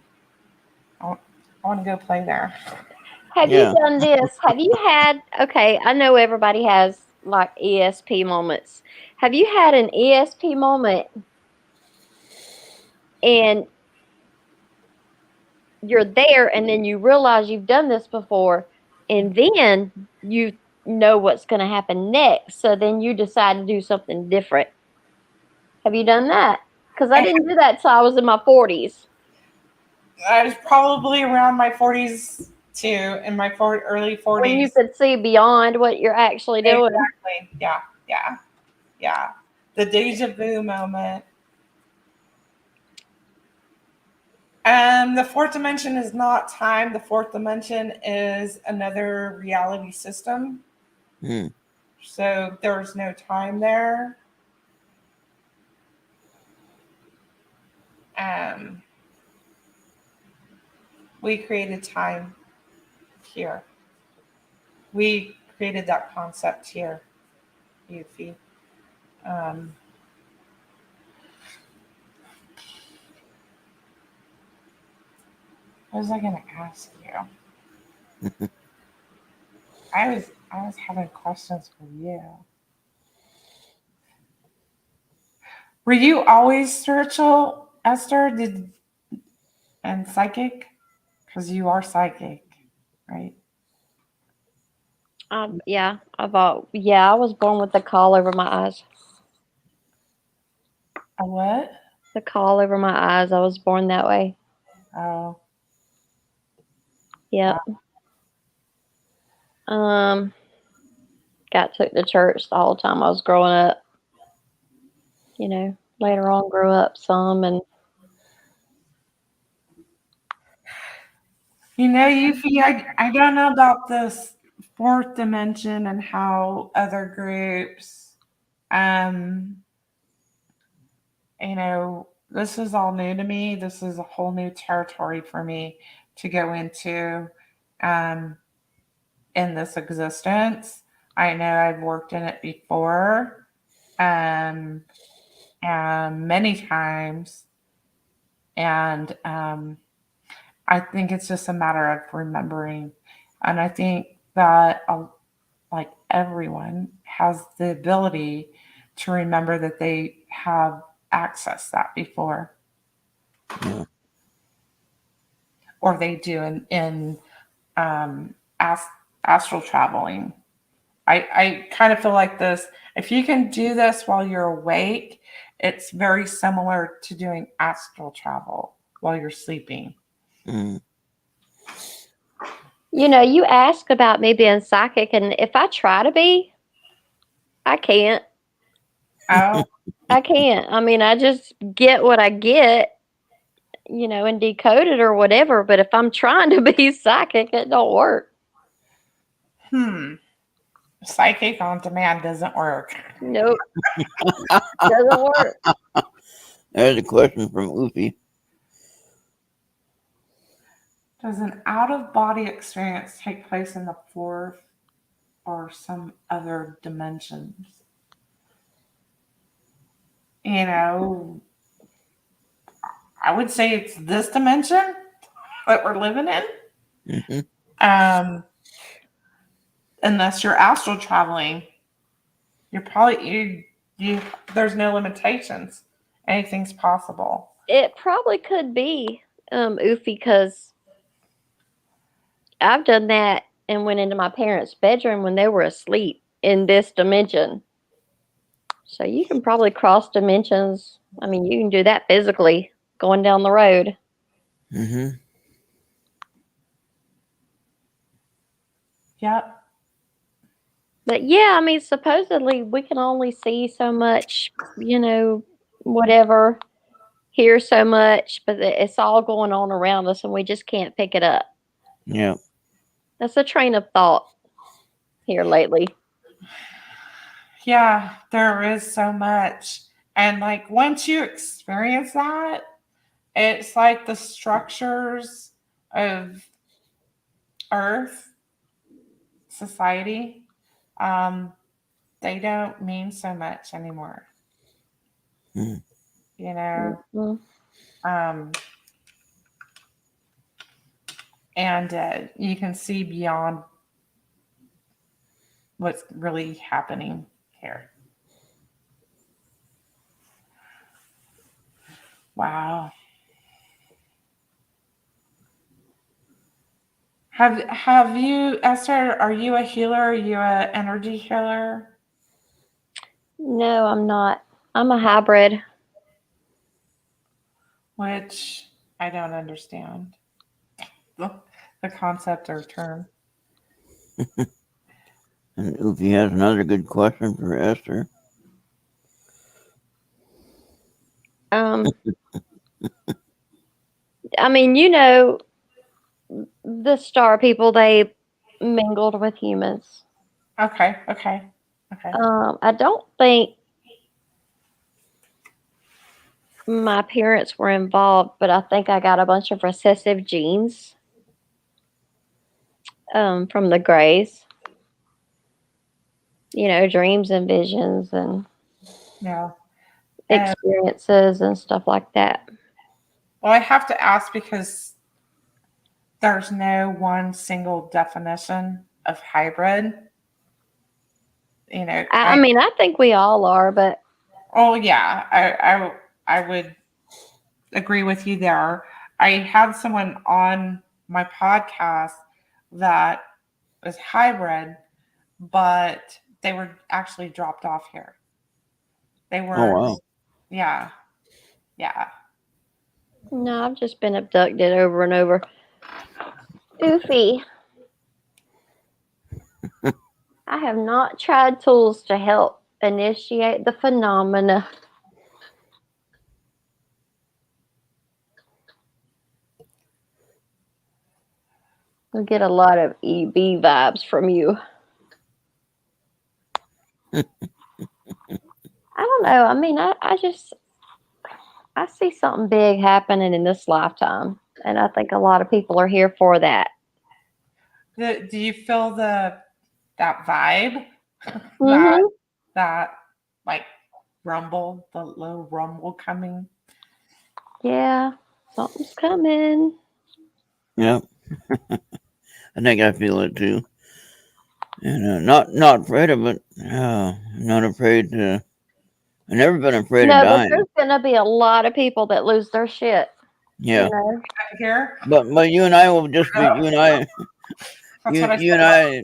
I want to go play there. Have you done this? Have you had, okay, I know everybody has like ESP moments. Have you had an ESP moment and you're there and then you realize you've done this before and then you know what's going to happen next. So then you decide to do something different. Have you done that? Because I didn't do that till I was in my 40s. I was probably around my 40s too, in my early 40s. When you could see beyond what you're actually doing. Exactly. Yeah. The deja vu moment. The fourth dimension is not time. The fourth dimension is another reality system. So there's no time there. We created time here. We created that concept here, Yuffie. What was I going to ask you? I was having questions for you. Were you always spiritual, Esther? And psychic? Because you are psychic, right? Yeah, I was born with the caul over my eyes. A what? The caul over my eyes. I was born that way. Oh, Yep. Got took to church the whole time I was growing up. Later on grew up some and Yuffie, I don't know about this fourth dimension and how other groups, um, this is all new to me. This is a whole new territory for me to go into in this existence. I know I've worked in it before, and many times, and I think it's just a matter of remembering. And I think that like everyone has the ability to remember that they have accessed that before. Yeah. Or they do in astral traveling. I kind of feel like this. If you can do this while you're awake, it's very similar to doing astral travel while you're sleeping. Mm. you ask about me being psychic, and if I try to be, I can't. Oh, I can't. I mean, I just get what I get, and decode it or whatever. But if I'm trying to be psychic, it don't work. psychic on demand doesn't work. Nope, doesn't work. There's a question from Oofy. Does an out-of-body experience take place in the fourth or some other dimensions? I would say it's this dimension that we're living in. Mm-hmm. Unless you're astral traveling, you're probably there's no limitations. Anything's possible. It probably could be, Oofy, because I've done that and went into my parents' bedroom when they were asleep in this dimension. So you can probably cross dimensions. I mean, you can do that physically going down the road. Mm-hmm. Yep. But yeah, I mean, supposedly we can only see so much, whatever, hear so much, but it's all going on around us and we just can't pick it up. Yeah. That's a train of thought here lately. Yeah, there is so much. And like once you experience that, it's like the structures of Earth society, they don't mean so much anymore. Mm-hmm. And you can see beyond what's really happening here. Wow. Have you, Esther, are you a healer? Are you an energy healer? No, I'm not. I'm a hybrid. Which I don't understand the concept or term. And Oofy has another good question for Esther. I mean, the star people, they mingled with humans. Okay. I don't think my parents were involved, but I think I got a bunch of recessive genes from the Greys. Dreams and visions and experiences and stuff like that. Well, I have to ask because there's no one single definition of hybrid. You know, I mean, I think we all are, but oh yeah, I would agree with you there. I had someone on my podcast that was hybrid, but they were actually dropped off here. They Oh were, wow. yeah, yeah. no, I've just been abducted over and over. Oofy. I have not tried tools to help initiate the phenomena. We get a lot of EB vibes from you. I don't know. I mean, I see something big happening in this lifetime, and I think a lot of people are here for that. Do you feel that vibe? Mm-hmm. that like rumble, the low rumble coming? Yeah, something's coming. Yeah. I think I feel it too. And not afraid of it. Not afraid to. I've never been afraid of No, but dying. there's gonna be a lot of people that lose their shit. Yeah. You know? Here, But you and I will just be you and I that's what I you and I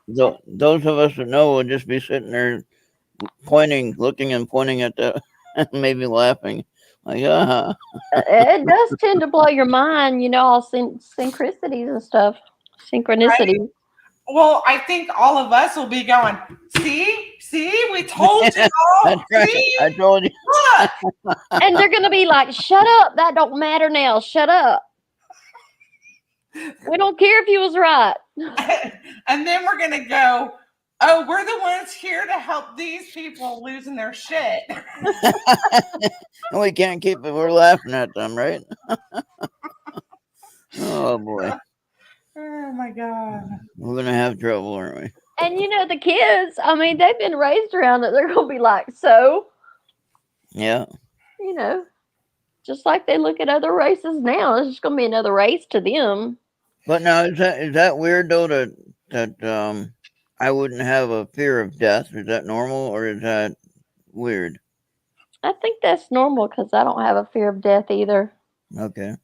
those of us that know will just be sitting there pointing, looking and pointing at the maybe laughing. Like It does tend to blow your mind, you know, all synchronicities and stuff. Synchronicity. Well, I think all of us will be going, see, we told you all. That's right. See? I told you. Look. And they're gonna be like, shut up, that don't matter now. Shut up. We don't care if you was right. And then we're gonna go, oh, we're the ones here to help these people losing their shit. And we can't keep it. We're laughing at them, right? Oh boy. Oh my god. We're gonna have trouble, aren't we? And you know, the kids, I mean, they've been raised around it. They're gonna be like, so, Yeah. you know, just like they look at other races now. It's just gonna be another race to them. But now is that weird though that I wouldn't have a fear of death? Is that normal or is that weird? I think that's normal because I don't have a fear of death either. Okay.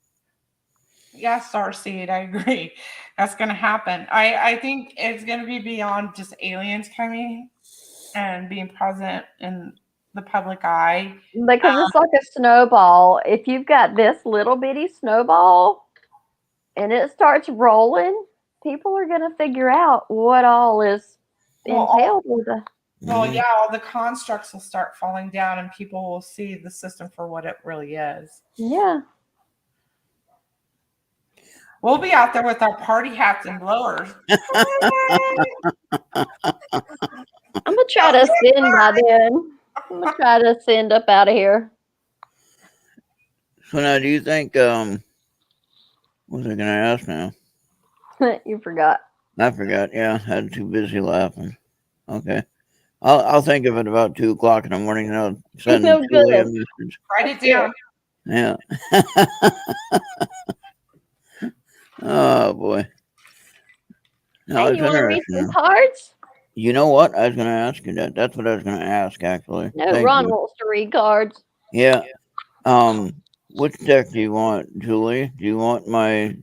Yeah, Starseed, I agree. That's gonna happen. I think it's gonna be beyond just aliens coming and being present in the public eye. Because it's like a snowball. If you've got this little bitty snowball and it starts rolling, people are going to figure out what all is entailed with it. Well, yeah, all the constructs will start falling down and people will see the system for what it really is. Yeah. We'll be out there with our party hats and blowers. I'm going to try to ascend by then. I'm going to try to ascend up out of here. So now do you think what was I gonna ask now? You forgot. I forgot. Yeah, I was too busy laughing. Okay. I'll think of it about 2:00 in the morning and I'll send No Julie a good. message. Write it down. Yeah. Oh boy. No, Hey, it's you want to read interesting. some cards? You know what? I was going to ask you that. That's what I was going to ask, actually. No, Thank Ron you. wants to read cards. Yeah. Which deck do you want, Julie? Do you want my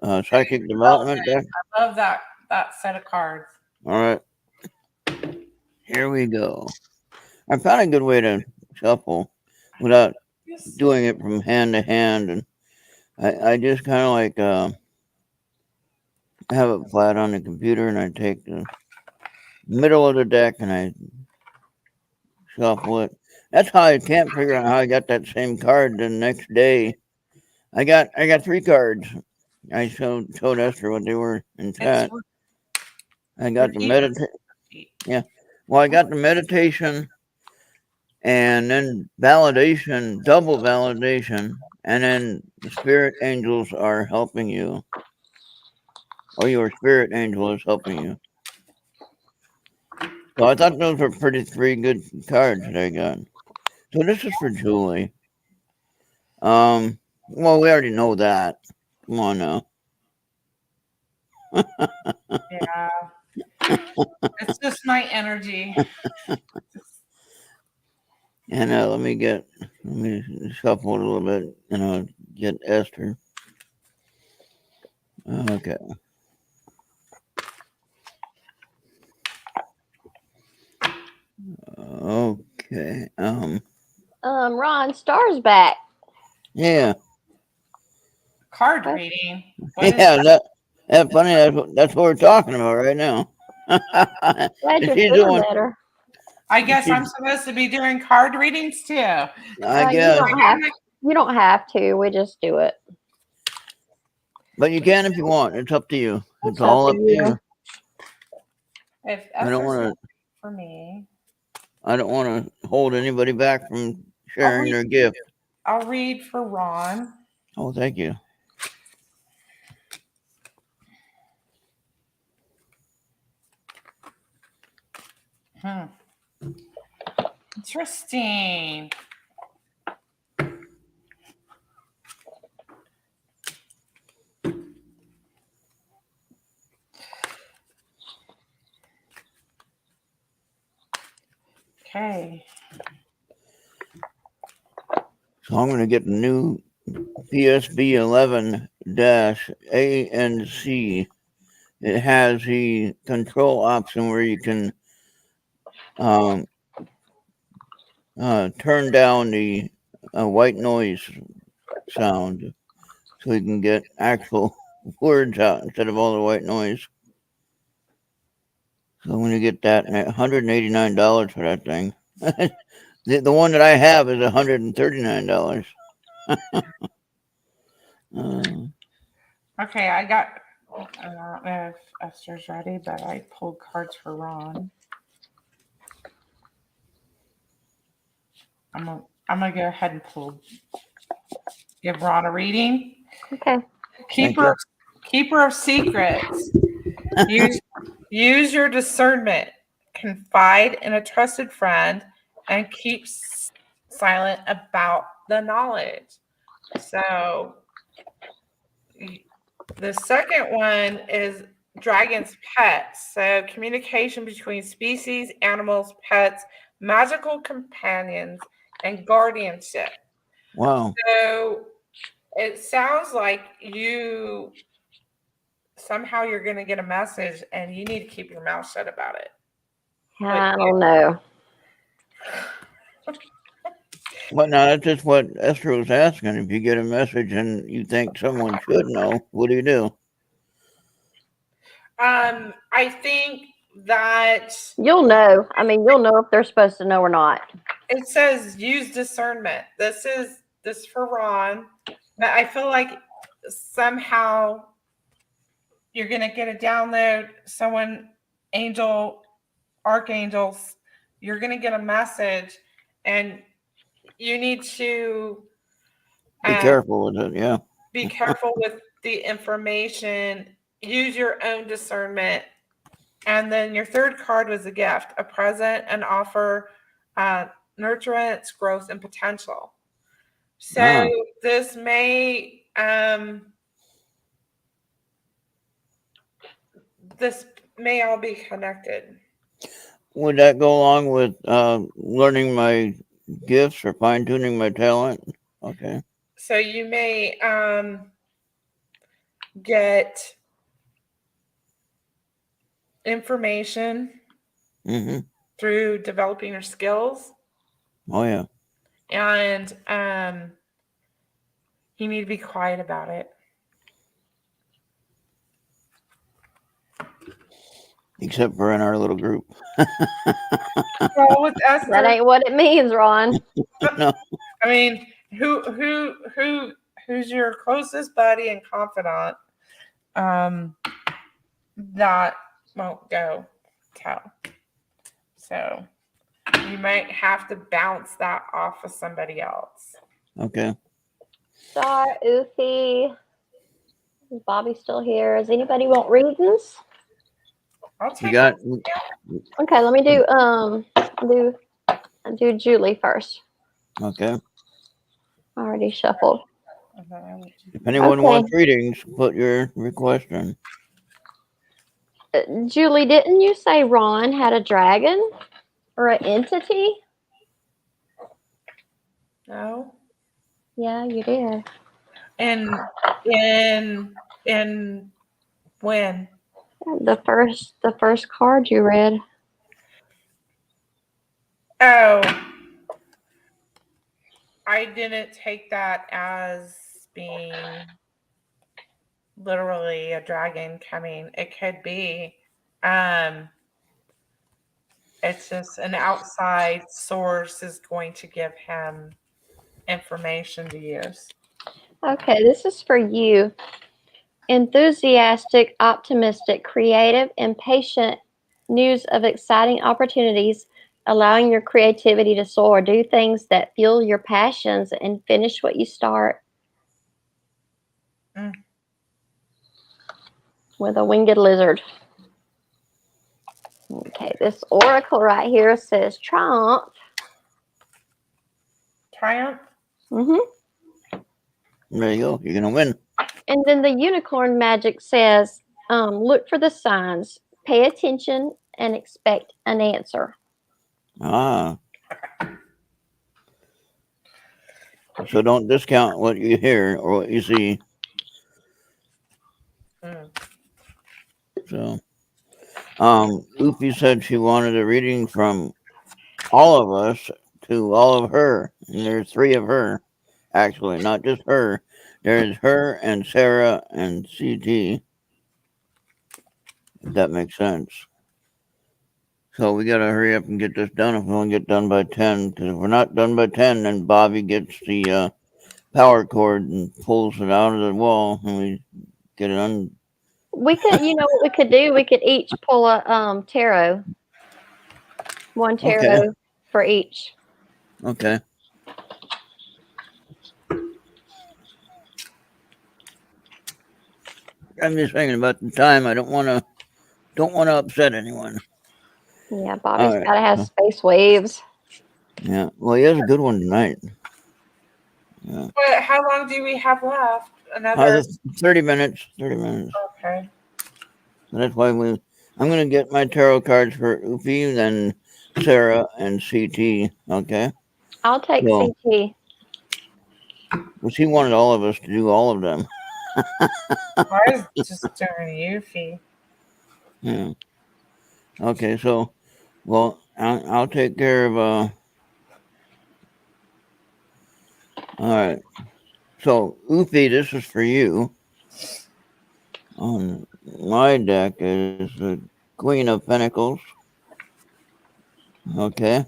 psychic development deck? I love that set of cards. All right. Here we go. I found a good way to shuffle without doing it from hand to hand, and I just kind of like have it flat on the computer, and I take the middle of the deck and I shuffle it. That's how I can't figure out how I got that same card the next day. I got 3 cards. I showed Esther what they were in chat. I got the meditation. Yeah. Well, I got the meditation and then validation, double validation, and then the spirit angels are helping you. Or your spirit angel is helping you. So I thought those were 3 good cards that I got. So this is for Julie. Well, we already know that. Come on now. Yeah. It's just my energy. And let me shuffle it a little bit, and I'll get Esther. Okay. Okay. Ron, Star's back. Yeah. Card Okay. reading. What is Yeah. That's funny. That's what we're talking about right now. Glad And you're she's feeling doing. better. I guess She's, I'm supposed to be doing card readings too. I You guess, don't have to. We just do it. but you can if you want. It's up to you. It's It's all up up to to you. you. If I don't Esther's want to. for me, I don't want to hold anybody back from I'll sharing read, their gift. I'll read for Ron. Oh, thank you. Interesting. Okay. So I'm going to get the new PSB 11-A and C. It has the control option where you can turn down the white noise sound so you can get actual words out instead of all the white noise. So I'm going to get that, $189 for that thing. The one that I have is $139. Okay, I got. I don't know if Esther's ready, but I pulled cards for Ron. I'm gonna go ahead and give Ron a reading. Okay. Keeper of secrets. Use your discernment. Confide in a trusted friend and keep silent about the knowledge. So the second one is dragon's pets. So communication between species, animals, pets, magical companions, and guardianship. Wow. So it sounds like somehow you're going to get a message and you need to keep your mouth shut about it. I don't know. Well, now that's just what Esther was asking. If you get a message and you think someone should know, what do you do? I think that You'll know. I mean, you'll know if they're supposed to know or not. it says use discernment. This is for Ron. But I feel like somehow you're going to get a download. Archangels, you're going to get a message and you need to Be careful with it, yeah. be careful with the information. Use your own discernment. And then your third card was a gift, a present, an offer, nurturance, growth, and potential. So this may all be connected. Would that go along with learning my gifts or fine tuning my talent? Okay. So you may get information through developing your skills. Oh yeah. And you need to be quiet about it. Except for in our little group. Well, with Esther, That ain't what it means, Ron. No. I mean, who's your closest buddy and confidant? That won't go tell. So you might have to bounce that off of somebody else. Okay. Star, Ufi. Is Bobby still here? Does anybody want readings? I'll take Okay, let me do Julie first. Okay. Already shuffled. If anyone Okay. wants readings, put your request in. Julie, didn't you say Ron had a dragon or an entity? No. Yeah, you did. And when? The first card you read. Oh, I didn't take that as being literally a dragon coming. It could be. Um, it's just an outside source is going to give him information to use. Okay, this is for you. Enthusiastic, optimistic, creative, impatient, news of exciting opportunities, allowing your creativity to soar. Do things that fuel your passions and finish what you start. Mm. With a winged lizard. Okay, this oracle right here says triumph. Triumph? There you go. You're going to win. And then the unicorn magic says, look for the signs, pay attention, and expect an answer. Ah. So don't discount what you hear or what you see. Mm. So, Oopie said she wanted a reading from all of us to all of her. And there's 3 of her, actually, not just her. There's her and Sarah and CT, if that makes sense. So we got to hurry up and get this done if we want to get done by 10. Because if we're not done by 10, then Bobby gets the power cord and pulls it out of the wall and we get it on. We could, you know what we could do? We could each pull a tarot. One Okay. tarot for each. Okay. I'm just thinking about the time. I don't want to upset anyone. Yeah, All Bobby's right. got to have space waves. Yeah. Well, he has a good one tonight. Yeah. But how long do we have left? Another 30 minutes. 30 minutes. Okay. So that's why I'm going to get my tarot cards for Oofy, then Sarah and CT. Okay. I'll take So, CT. well, she wanted all of us to do all of them. I was just doing Yuffie. Yeah. Okay. So, well, I'll take care of. All right. So, Oofy, this is for you. On my deck is the Queen of Pentacles. Okay.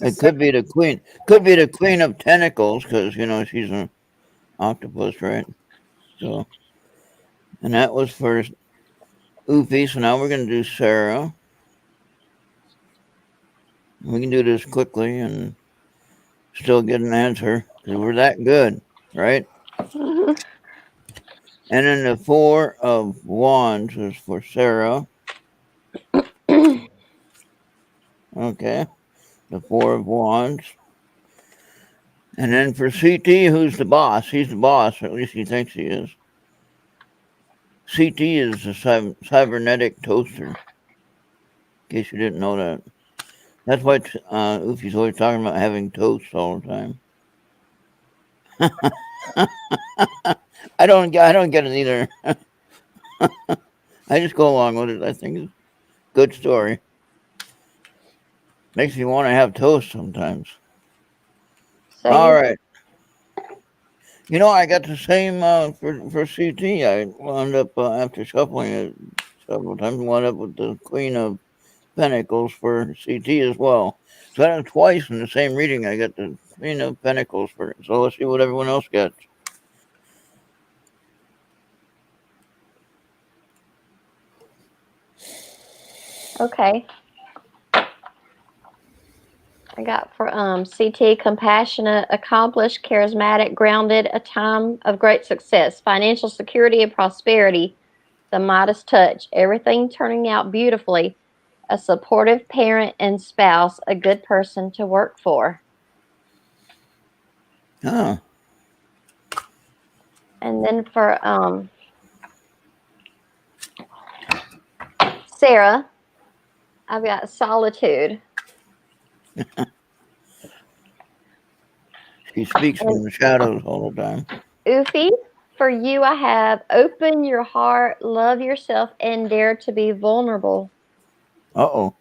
It could be the Queen. Could be the Queen of Tentacles because she's an octopus, right? So, and that was for Oofy. So now we're gonna do Sarah. We can do this quickly and still get an answer because we're that good, right? And then the Four of Wands is for Sarah. Okay, the Four of Wands. And then for CT, who's the boss? He's the boss, or at least he thinks he is. CT is a cybernetic toaster. In case you didn't know that. That's why Oofy's always talking about having toast all the time. I don't get it either. I just go along with it. I think it's a good story. Makes me want to have toast sometimes. So All right. I got the same for CT. I wound up after shuffling it several times. Wound up with the Queen of Pentacles for CT as well. So I had twice in the same reading. I got the Queen of Pentacles for it. So let's see what everyone else gets. okay. I got for CT, compassionate, accomplished, charismatic, grounded, a time of great success, financial security and prosperity, the Midas touch, everything turning out beautifully, a supportive parent and spouse, a good person to work for. Oh, And then for Sarah, I've got solitude. She speaks And from the shadows all the time. Ufi, for you, I have open your heart, love yourself, and dare to be vulnerable. Uh-oh.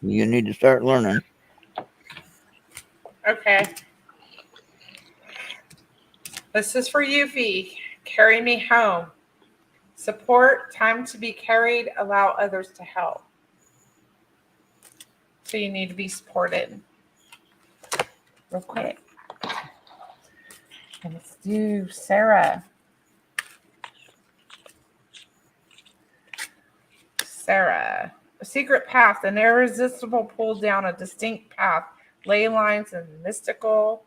You need to start learning. Okay. This is for Yuffie. Carry me home. Support, time to be carried, allow others to help. So you need to be supported. Real quick. And let's do Sarah. Sarah. A secret path, an irresistible pull down a distinct path, ley lines and mystical.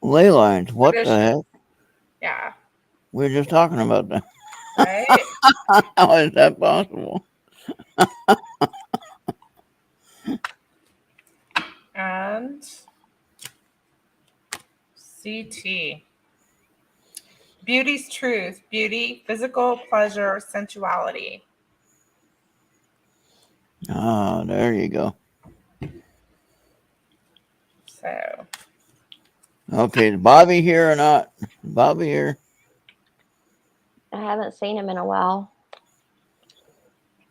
Ley lines. What the tradition. heck? Yeah. We were just talking about that. Right? How is that possible? And CT. Beauty's truth. Beauty, physical pleasure, sensuality. Ah, there you go. So, Okay, is Bobby here or not? Bobby here? I haven't seen him in a while.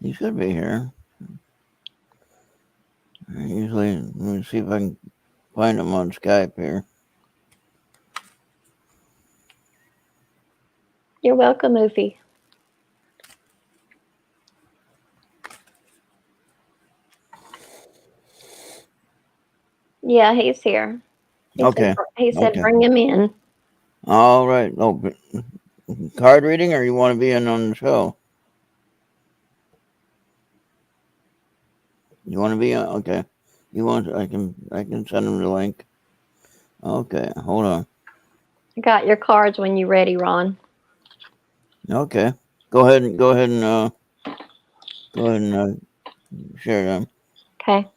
He should be here. Usually, let me see if I can find him on Skype here. You're welcome, Ufi. Yeah, he's here. Okay. He said Okay. bring him in. All right. Oh, card reading, or you want to be in on the show? You want to be on? Okay. You want? I can send him the link. Okay. Hold on. Got your cards when you're ready, Ron. Okay. Go ahead and share them. Okay.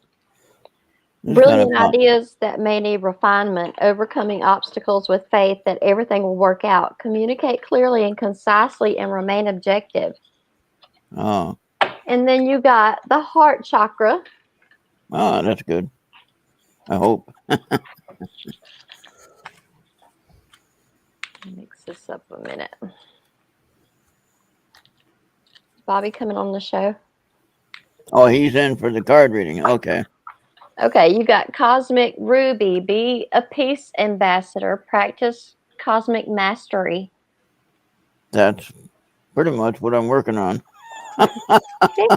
This kind of Brilliant ideas that may need refinement, overcoming obstacles with faith that everything will work out. Communicate clearly and concisely and remain objective. Oh. And then you got the heart chakra. Ah, that's good. I hope. Mix this up a minute. Bobby coming on the show. Oh, he's in for the card reading. Okay. Okay, you got cosmic ruby. Be a peace ambassador. Practice cosmic mastery. That's pretty much what I'm working on. Okay.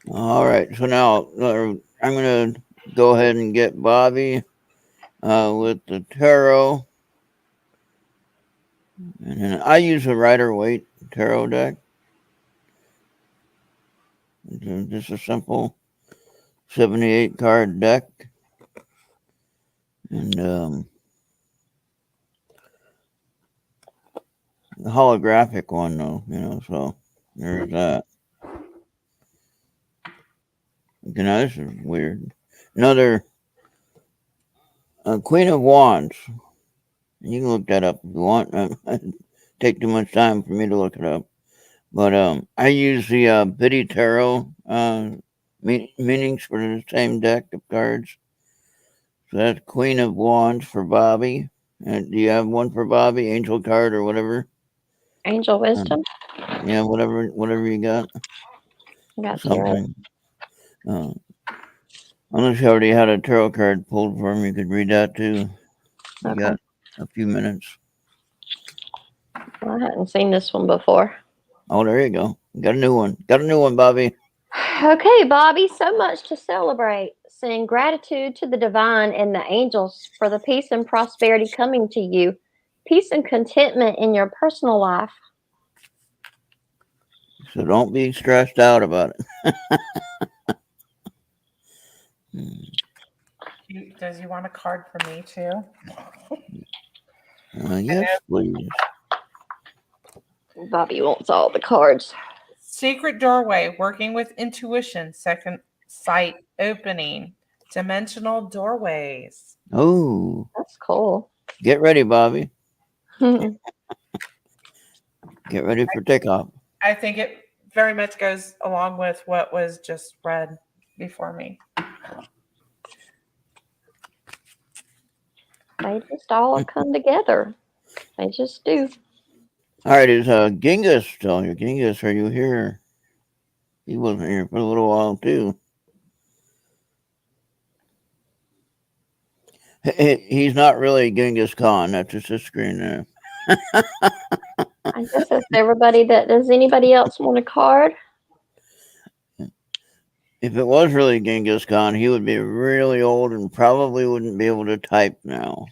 All right. So now I'm going to go ahead and get Bobby with the tarot. And then I use a Rider-Waite tarot deck. It's just a simple 78 card deck. And the holographic one, though, so there's that. Okay, now this is weird. Another Queen of Wands. You can look that up if you want. It'd take too much time for me to look it up. But I use the Biddy Tarot meanings for the same deck of cards. So that's Queen of Wands for Bobby. Do you have one for Bobby? Angel card or whatever? Angel wisdom. Yeah, whatever you got. I got Something. Unless you already had a tarot card pulled for him, you could read that too. You got a few minutes. Well, I hadn't seen this one before. Oh, there you go. Got a new one. Got a new one, Bobby. Okay, Bobby, so much to celebrate. Send gratitude to the divine and the angels for the peace and prosperity coming to you. Peace and contentment in your personal life. So don't be stressed out about it. does he want a card for me too? Yes, please. Bobby wants all the cards. Secret doorway, working with intuition, second sight opening, dimensional doorways. Oh, That's cool. get ready, Bobby. I Get ready for takeoff. I think it very much goes along with what was just read before me. They just all come together. They just do. All right, is Genghis still here? Genghis, are you here? He wasn't here for a little while too. He's not really Genghis Khan. That's just a screen there. I guess that's everybody. That does anybody else want a card? If it was really Genghis Khan, he would be really old and probably wouldn't be able to type now.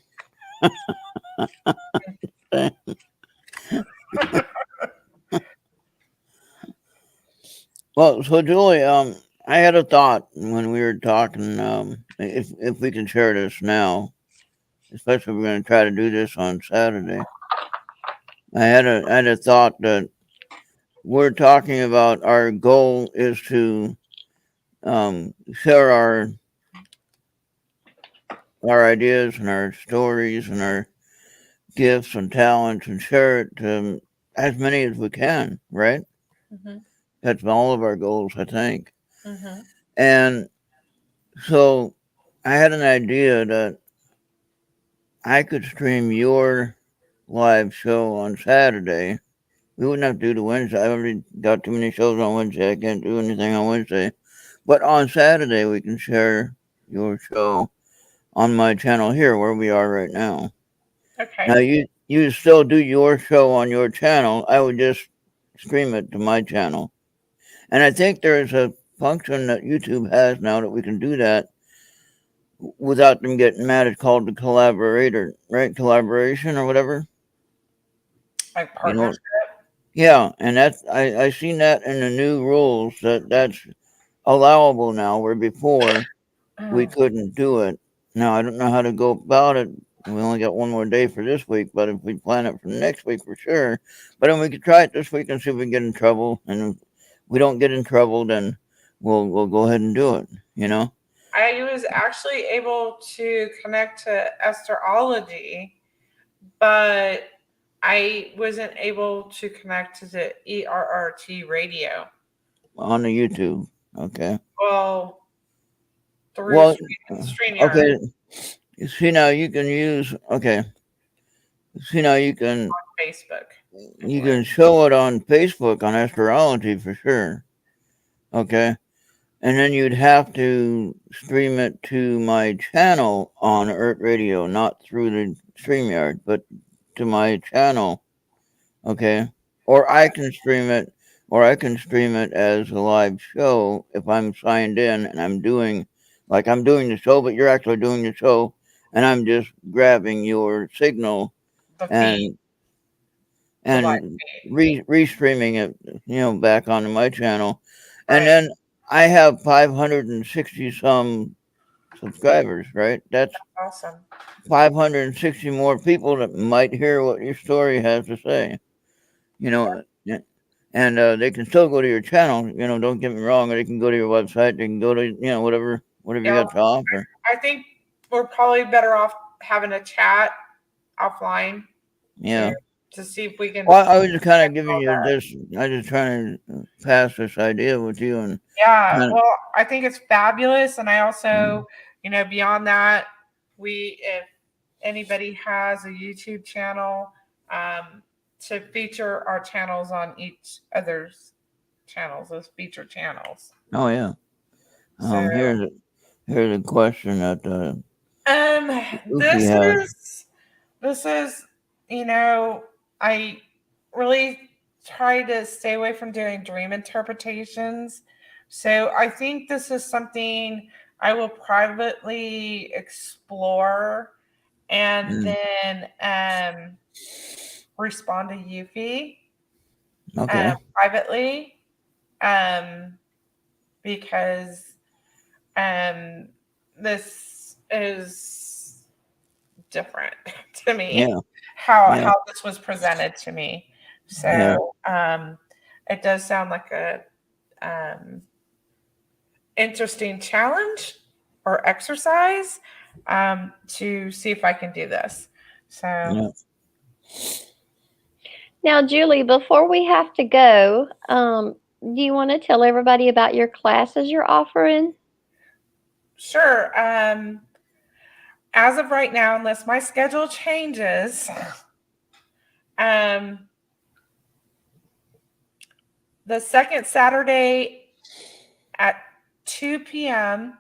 Well, so Julie, I had a thought when we were talking. If we can share this now, especially if we're going to try to do this on Saturday. I had a thought that we're talking about. Our goal is to share our ideas and our stories and our gifts and talents and share it to as many as we can. Right? Mm-hmm. That's all of our goals, I think. Mm-hmm. And so I had an idea that I could stream your live show on Saturday. We wouldn't have to do the Wednesday. I already got too many shows on Wednesday. I can't do anything on Wednesday. But on Saturday, we can share your show on my channel here, where we are right now. Okay. Now, you still do your show on your channel. I would just stream it to my channel. And I think there's a function that YouTube has now that we can do that without them getting mad. It's called the collaborator, right? Collaboration or whatever. Like You know, partnership. yeah, and that's I seen that in the new rules that's allowable now, where before we couldn't do it. Now I don't know how to go about it. We only got one more day for this week, but if we plan it for next week for sure. But then we could try it this week and see if we get in trouble. And if we don't get in trouble, then we'll go ahead and do it. You know. I was actually able to connect to Estherology, but I wasn't able to connect to the ERRT radio. On the YouTube. Okay. Well, through Well, StreamYard. okay. See now you can use okay. See now you can Facebook. you can show it on Facebook on Estherology for sure. Okay. And then you'd have to stream it to my channel on Errt Radio, not through the StreamYard, but to my channel. Okay. Or I can stream it as a live show if I'm signed in and I'm doing the show, but you're actually doing the show and I'm just grabbing your signal The feed. and restreaming it, back onto my channel. And Right. then I have 560 some subscribers, right? That's Awesome. 560 more people that might hear what your story has to say. And they can still go to your channel. Don't get me wrong. They can go to your website. They can go to whatever you got to offer. I think we're probably better off having a chat offline. Yeah. To see if we can. Well, I was just kind of giving you this. I was just trying to pass this idea with you, and well, I think it's fabulous, and I also, beyond that, if anybody has a YouTube channel, to feature our channels on each other's channels, those feature channels. Oh yeah. Here's a question that this is I really try to stay away from doing dream interpretations. So I think this is something I will privately explore and then respond to Yuffie privately because this is different to me. How this was presented to me. So it does sound like a interesting challenge. or exercise to see if I can do this. So, Yeah. Now, Julie, before we have to go, do you want to tell everybody about your classes you're offering? sure. As of right now, unless my schedule changes, um, the second Saturday at 2 p.m.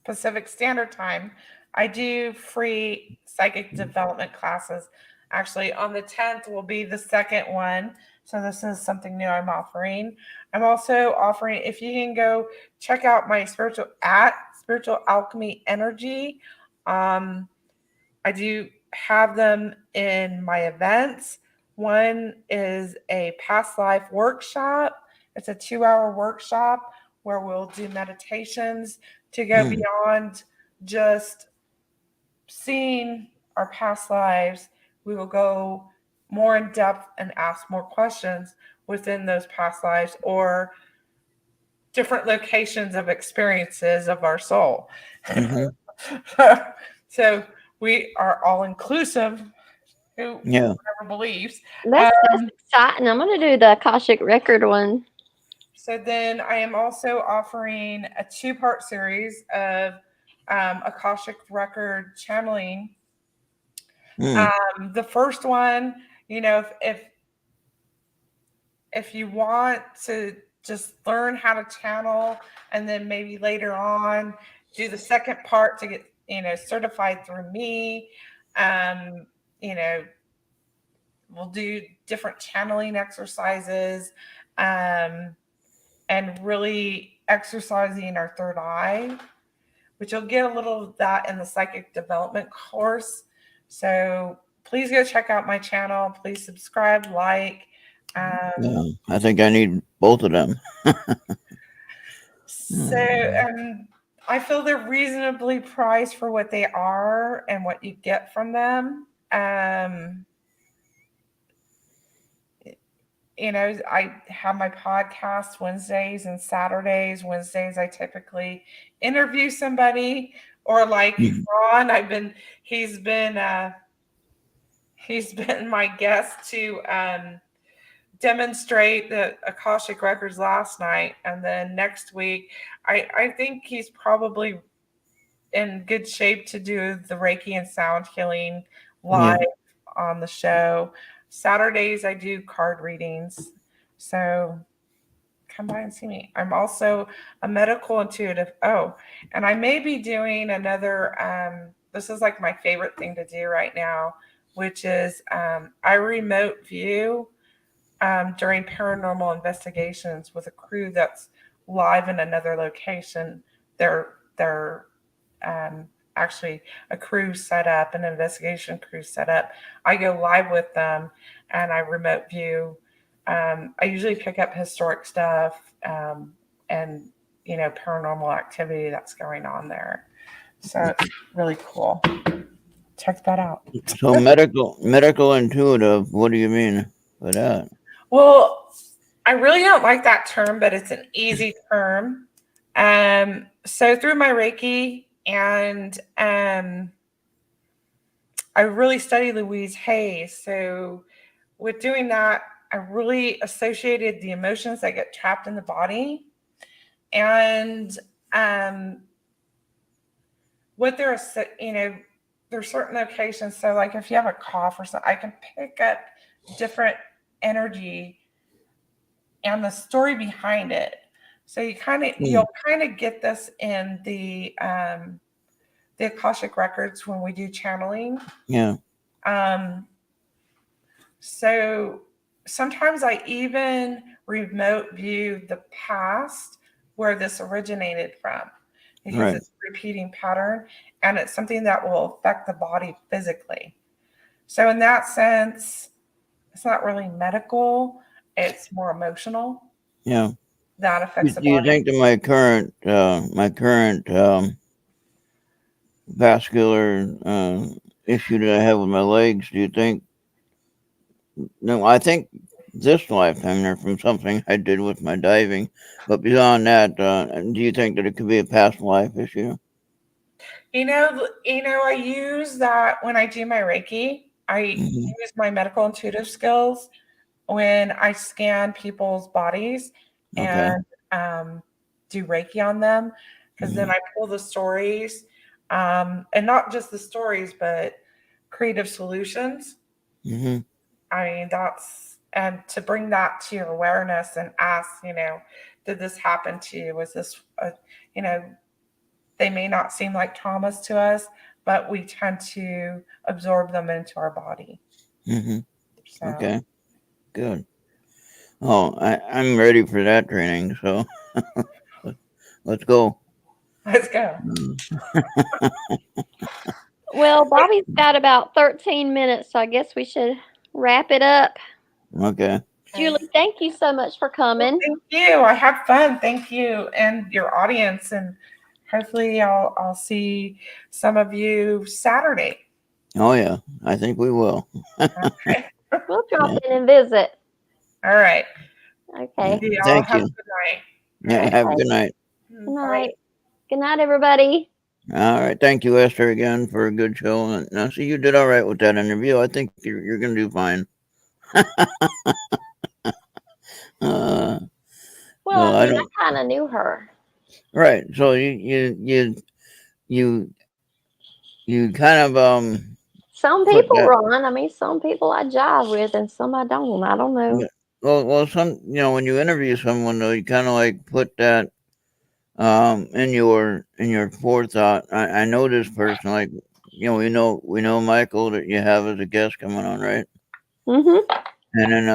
Pacific Standard Time, I do free psychic development classes. Actually, on the 10th will be the second one. So, this is something new I'm offering. I'm also offering, if you can go check out my Spiritual Alchemy Energy. I do have them in my events. One is a past life workshop. It's a 2-hour workshop where we'll do meditations to go beyond just seeing our past lives. We will go more in depth and ask more questions within those past lives or different locations of experiences of our soul. So we are all inclusive, Yeah. whoever believes. That's exciting. I'm going to do the Akashic Record one. So then I am also offering a 2-part series of Akashic Record channeling. The first one, if you want to just learn how to channel, and then maybe later on do the second part to get certified through me. You know, we'll do different channeling exercises, and really exercising our third eye, which you'll get a little of that in the psychic development course. So please go check out my channel. Please subscribe, like. Yeah, I think I need both of them. So I feel they're reasonably priced for what they are and what you get from them. I have my podcast Wednesdays and Saturdays. Wednesdays, I typically interview somebody, or like Ron, he's been my guest to demonstrate the Akashic Records last night. And then next week, I think he's probably in good shape to do the Reiki and sound healing live on the show. Saturdays, I do card readings. So come by and see me. I'm also a medical intuitive. Oh, and I may be doing another, this is like my favorite thing to do right now, which is I remote view during paranormal investigations with a crew that's live in another location. They're actually a crew set up, an investigation crew set up. I go live with them and I remote view. I usually pick up historic stuff and paranormal activity that's going on there. So it's really cool. Check that out. So medical intuitive. What do you mean by that? Well, I really don't like that term, but it's an easy term. So through my Reiki and I really study Louise Hay. So with doing that, I really associated the emotions that get trapped in the body. And what there's certain locations. So like if you have a cough or something, I can pick up different energy and the story behind it. So you'll kind of get this in the Akashic Records when we do channeling. Yeah. So sometimes I even remote view the past where this originated from, because it's a repeating pattern and it's something that will affect the body physically. So in that sense, it's not really medical, it's more emotional. Yeah. That affects the body. Do you think that my current vascular issue that I have with my legs, do you think? No, I think this lifetime they're from something I did with my diving. But beyond that, do you think that it could be a past life issue? I use that when I do my Reiki. I use my medical intuitive skills when I scan people's bodies Okay. and do Reiki on them, because then I pull the stories, and not just the stories, but creative solutions. Mm-hmm. I mean, and to bring that to your awareness and ask, did this happen to you? Was this, you know, they may not seem like traumas to us, but we tend to absorb them into our body. Mm-hmm. So Okay. Good. Oh, I'm ready for that training. So let's go. let's go. Well, Bobby's got about 13 minutes, so I guess we should wrap it up. Okay. Julie, thank you so much for coming. Thank you. I had fun. Thank you and your audience, and hopefully I'll see some of you Saturday. Oh yeah, I think we will. Okay. We'll drop in and visit. All right. Okay. Y'all Thank have you. a good night. Yeah. Have a good night. Good night. Good night, everybody. All right. Thank you, Esther, again for a good show. And now, see, you did all right with that interview. I think you're going to do fine. Well, So I mean, I kind of knew her. Right. So you kind of Some put people, that. Ron. I mean, some people I jive with, and some I don't. I don't know. Well, some when you interview someone though, you kind of like put that in your forethought. I know this person, like we know Michael that you have as a guest coming on, right? Mm-hmm. And then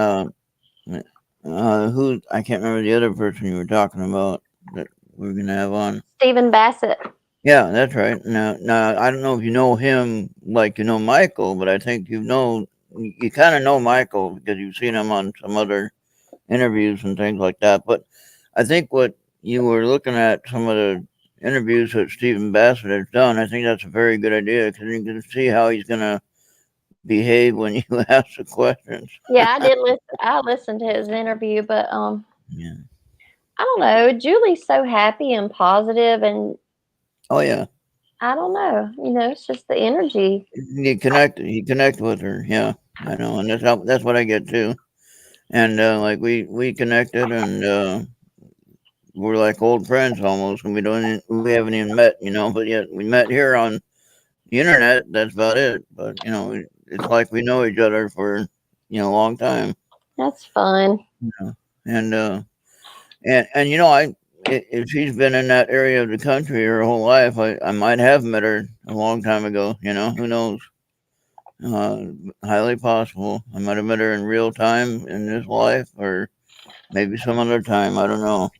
who, I can't remember the other person you were talking about that we're gonna have on. Stephen Bassett. Yeah, that's right. Now I don't know if you know him like you know Michael, but I think you kind of know Michael because you've seen him on some other interviews and things like that. But I think what you were looking at some of the interviews that Stephen Bassett has done, I think that's a very good idea because you can see how he's gonna behave when you ask the questions. Yeah, I did listen. I listened to his interview, but Yeah. I don't know. Julie's so happy and positive, and Oh yeah. I don't know. It's just the energy. You connect with her. Yeah, I know, and that's what I get too. And like we connected, and we're like old friends almost, and we haven't even met, but yet we met here on the internet. That's about it. But it's like we know each other for a long time. That's fun. And if she's been in that area of the country her whole life, I might have met her a long time ago. Who knows? Highly possible. I might have met her in real time in this life, or maybe some other time. I don't know.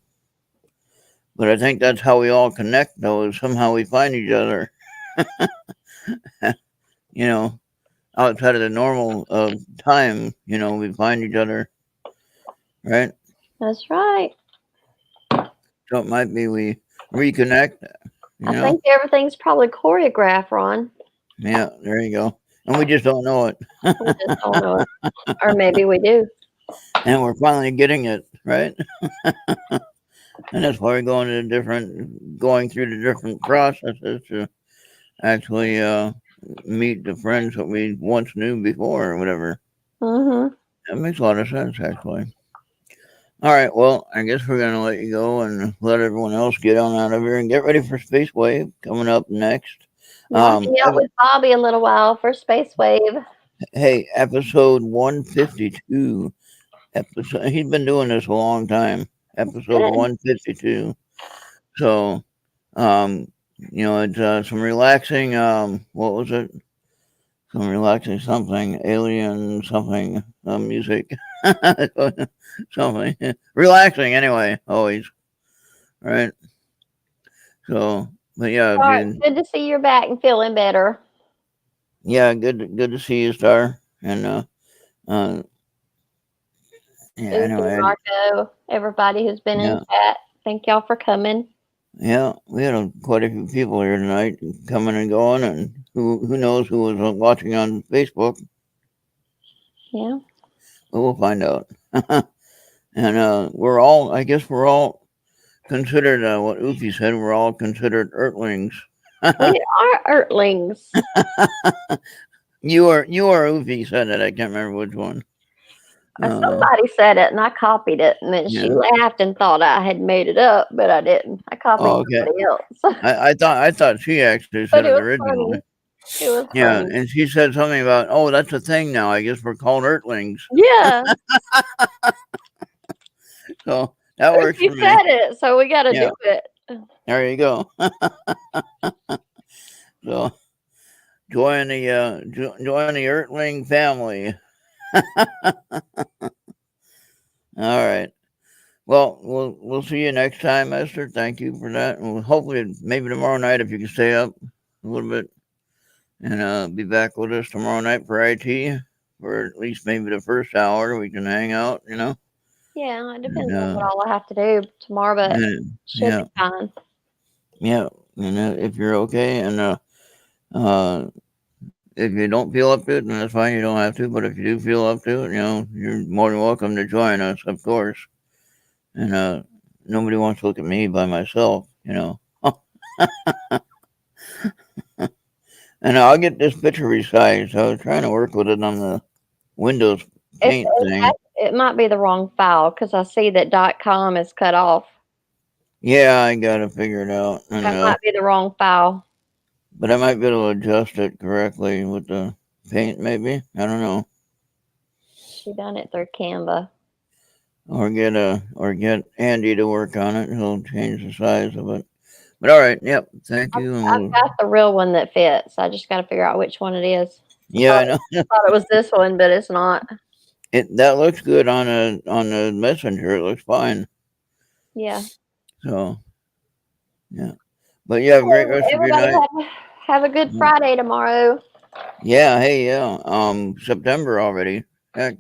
But I think that's how we all connect, though, is somehow we find each other. Outside of the normal time, we find each other, right? That's right. So it might be we reconnect. I think everything's probably choreographed, Ron. Yeah, there you go. And we just don't know it. We just don't know it. Or maybe we do. And we're finally getting it, right? And that's why we're going through the different processes to actually meet the friends that we once knew before or whatever. Mm-hmm. That makes a lot of sense, actually. All right, well, I guess we're going to let you go and let everyone else get on out of here and get ready for Space Wave coming up next. I'll be out with Bobby a little while for Space Wave. Hey, episode 152. He's been doing this a long time. Episode 152. So, it's some relaxing. What was it? Some relaxing something, alien something, music, something relaxing. Anyway, always right. So, but yeah, Good to see you're back and feeling better. Yeah, good to see you, Star, and yeah, anyway, Marco, everybody who's been in chat, thank y'all for coming. Yeah, we had quite a few people here tonight coming and going, and who knows who was watching on Facebook. Yeah. But we'll find out. And we're all considered, what Ufi said, we're all considered Earthlings. We are Earthlings. You are Ufi said that. I can't remember which one. Somebody said it and I copied it, and then she Yeah. laughed and thought I had made it up, but I didn't. I copied Oh, okay. somebody else. I thought she actually But said it it was originally. funny. It was Yeah, funny. and she said something about, oh, that's a thing now. I guess we're called Earthlings. Yeah. So that works She for me. said it, so we got to Yeah, do it. there you go. So join the Earthling family. All right. Well, we'll see you next time, Esther. Thank you for that. And hopefully, maybe tomorrow night, if you can stay up a little bit and be back with us tomorrow night for IT, for at least maybe the first hour. We can hang out, Yeah, it And, depends on what all I have to do tomorrow, but and should yeah, be fine. yeah. If you're okay, and if you don't feel up to it, then that's fine. You don't have to. But if you do feel up to it, you're more than welcome to join us, of course. And nobody wants to look at me by myself. And I'll get this picture resized. I was trying to work with it on the Windows Paint thing. It might be the wrong file because I see that .com is cut off. Yeah, I gotta figure it out. And That might be the wrong file. but I might be able to adjust it correctly with the paint, maybe. I don't know. She done it through Canva. Or get Andy to work on it. He'll change the size of it. But all right, yep. Thank you. I've got the real one that fits. I just got to figure out which one it is. Yeah, I know. I thought it was this one, but it's not. That looks good on the messenger. It looks fine. Yeah. So yeah. But you have a great rest of your Everybody night. have a good Friday tomorrow. Yeah, hey, yeah. September already. Heck.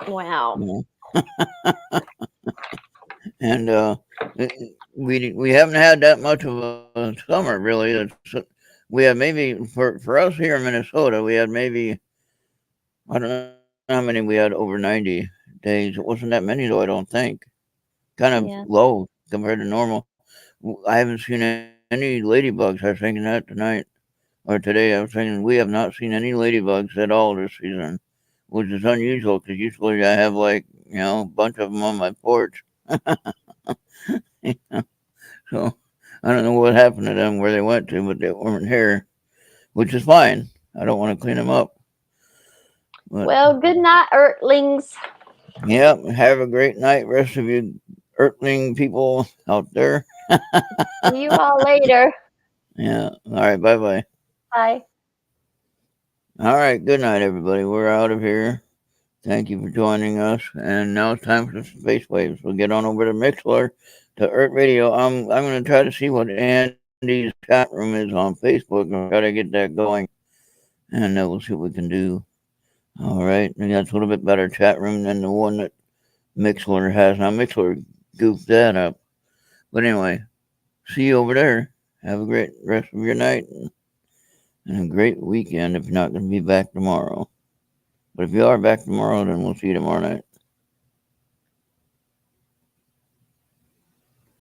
Wow. And we haven't had that much of a summer really. We had maybe for us here in Minnesota, we had maybe, I don't know how many we had over 90 days. It wasn't that many though, I don't think. Kind of Yeah. low compared to normal. I haven't seen any ladybugs. I was thinking that tonight or today. I was thinking we have not seen any ladybugs at all this season, which is unusual because usually I have a bunch of them on my porch. So I don't know what happened to them, where they went to, but they weren't here, which is fine. I don't want to clean them up. But Well, good night, Earthlings. yeah, have a great night, rest of you Earthling people out there. See you all later. Yeah. All right. Bye bye. Bye. All right. Good night, everybody. We're out of here. Thank you for joining us. And now it's time for Space Waves. We'll get on over to Mixler, to Errt Radio. I'm going to try to see what Andy's chat room is on Facebook and try to get that going. And we'll see what we can do. All right. And that's a little bit better chat room than the one that Mixler has. Now, Mixler goofed that up. But anyway, see you over there. Have a great rest of your night and a great weekend if you're not going to be back tomorrow. But if you are back tomorrow, then we'll see you tomorrow night.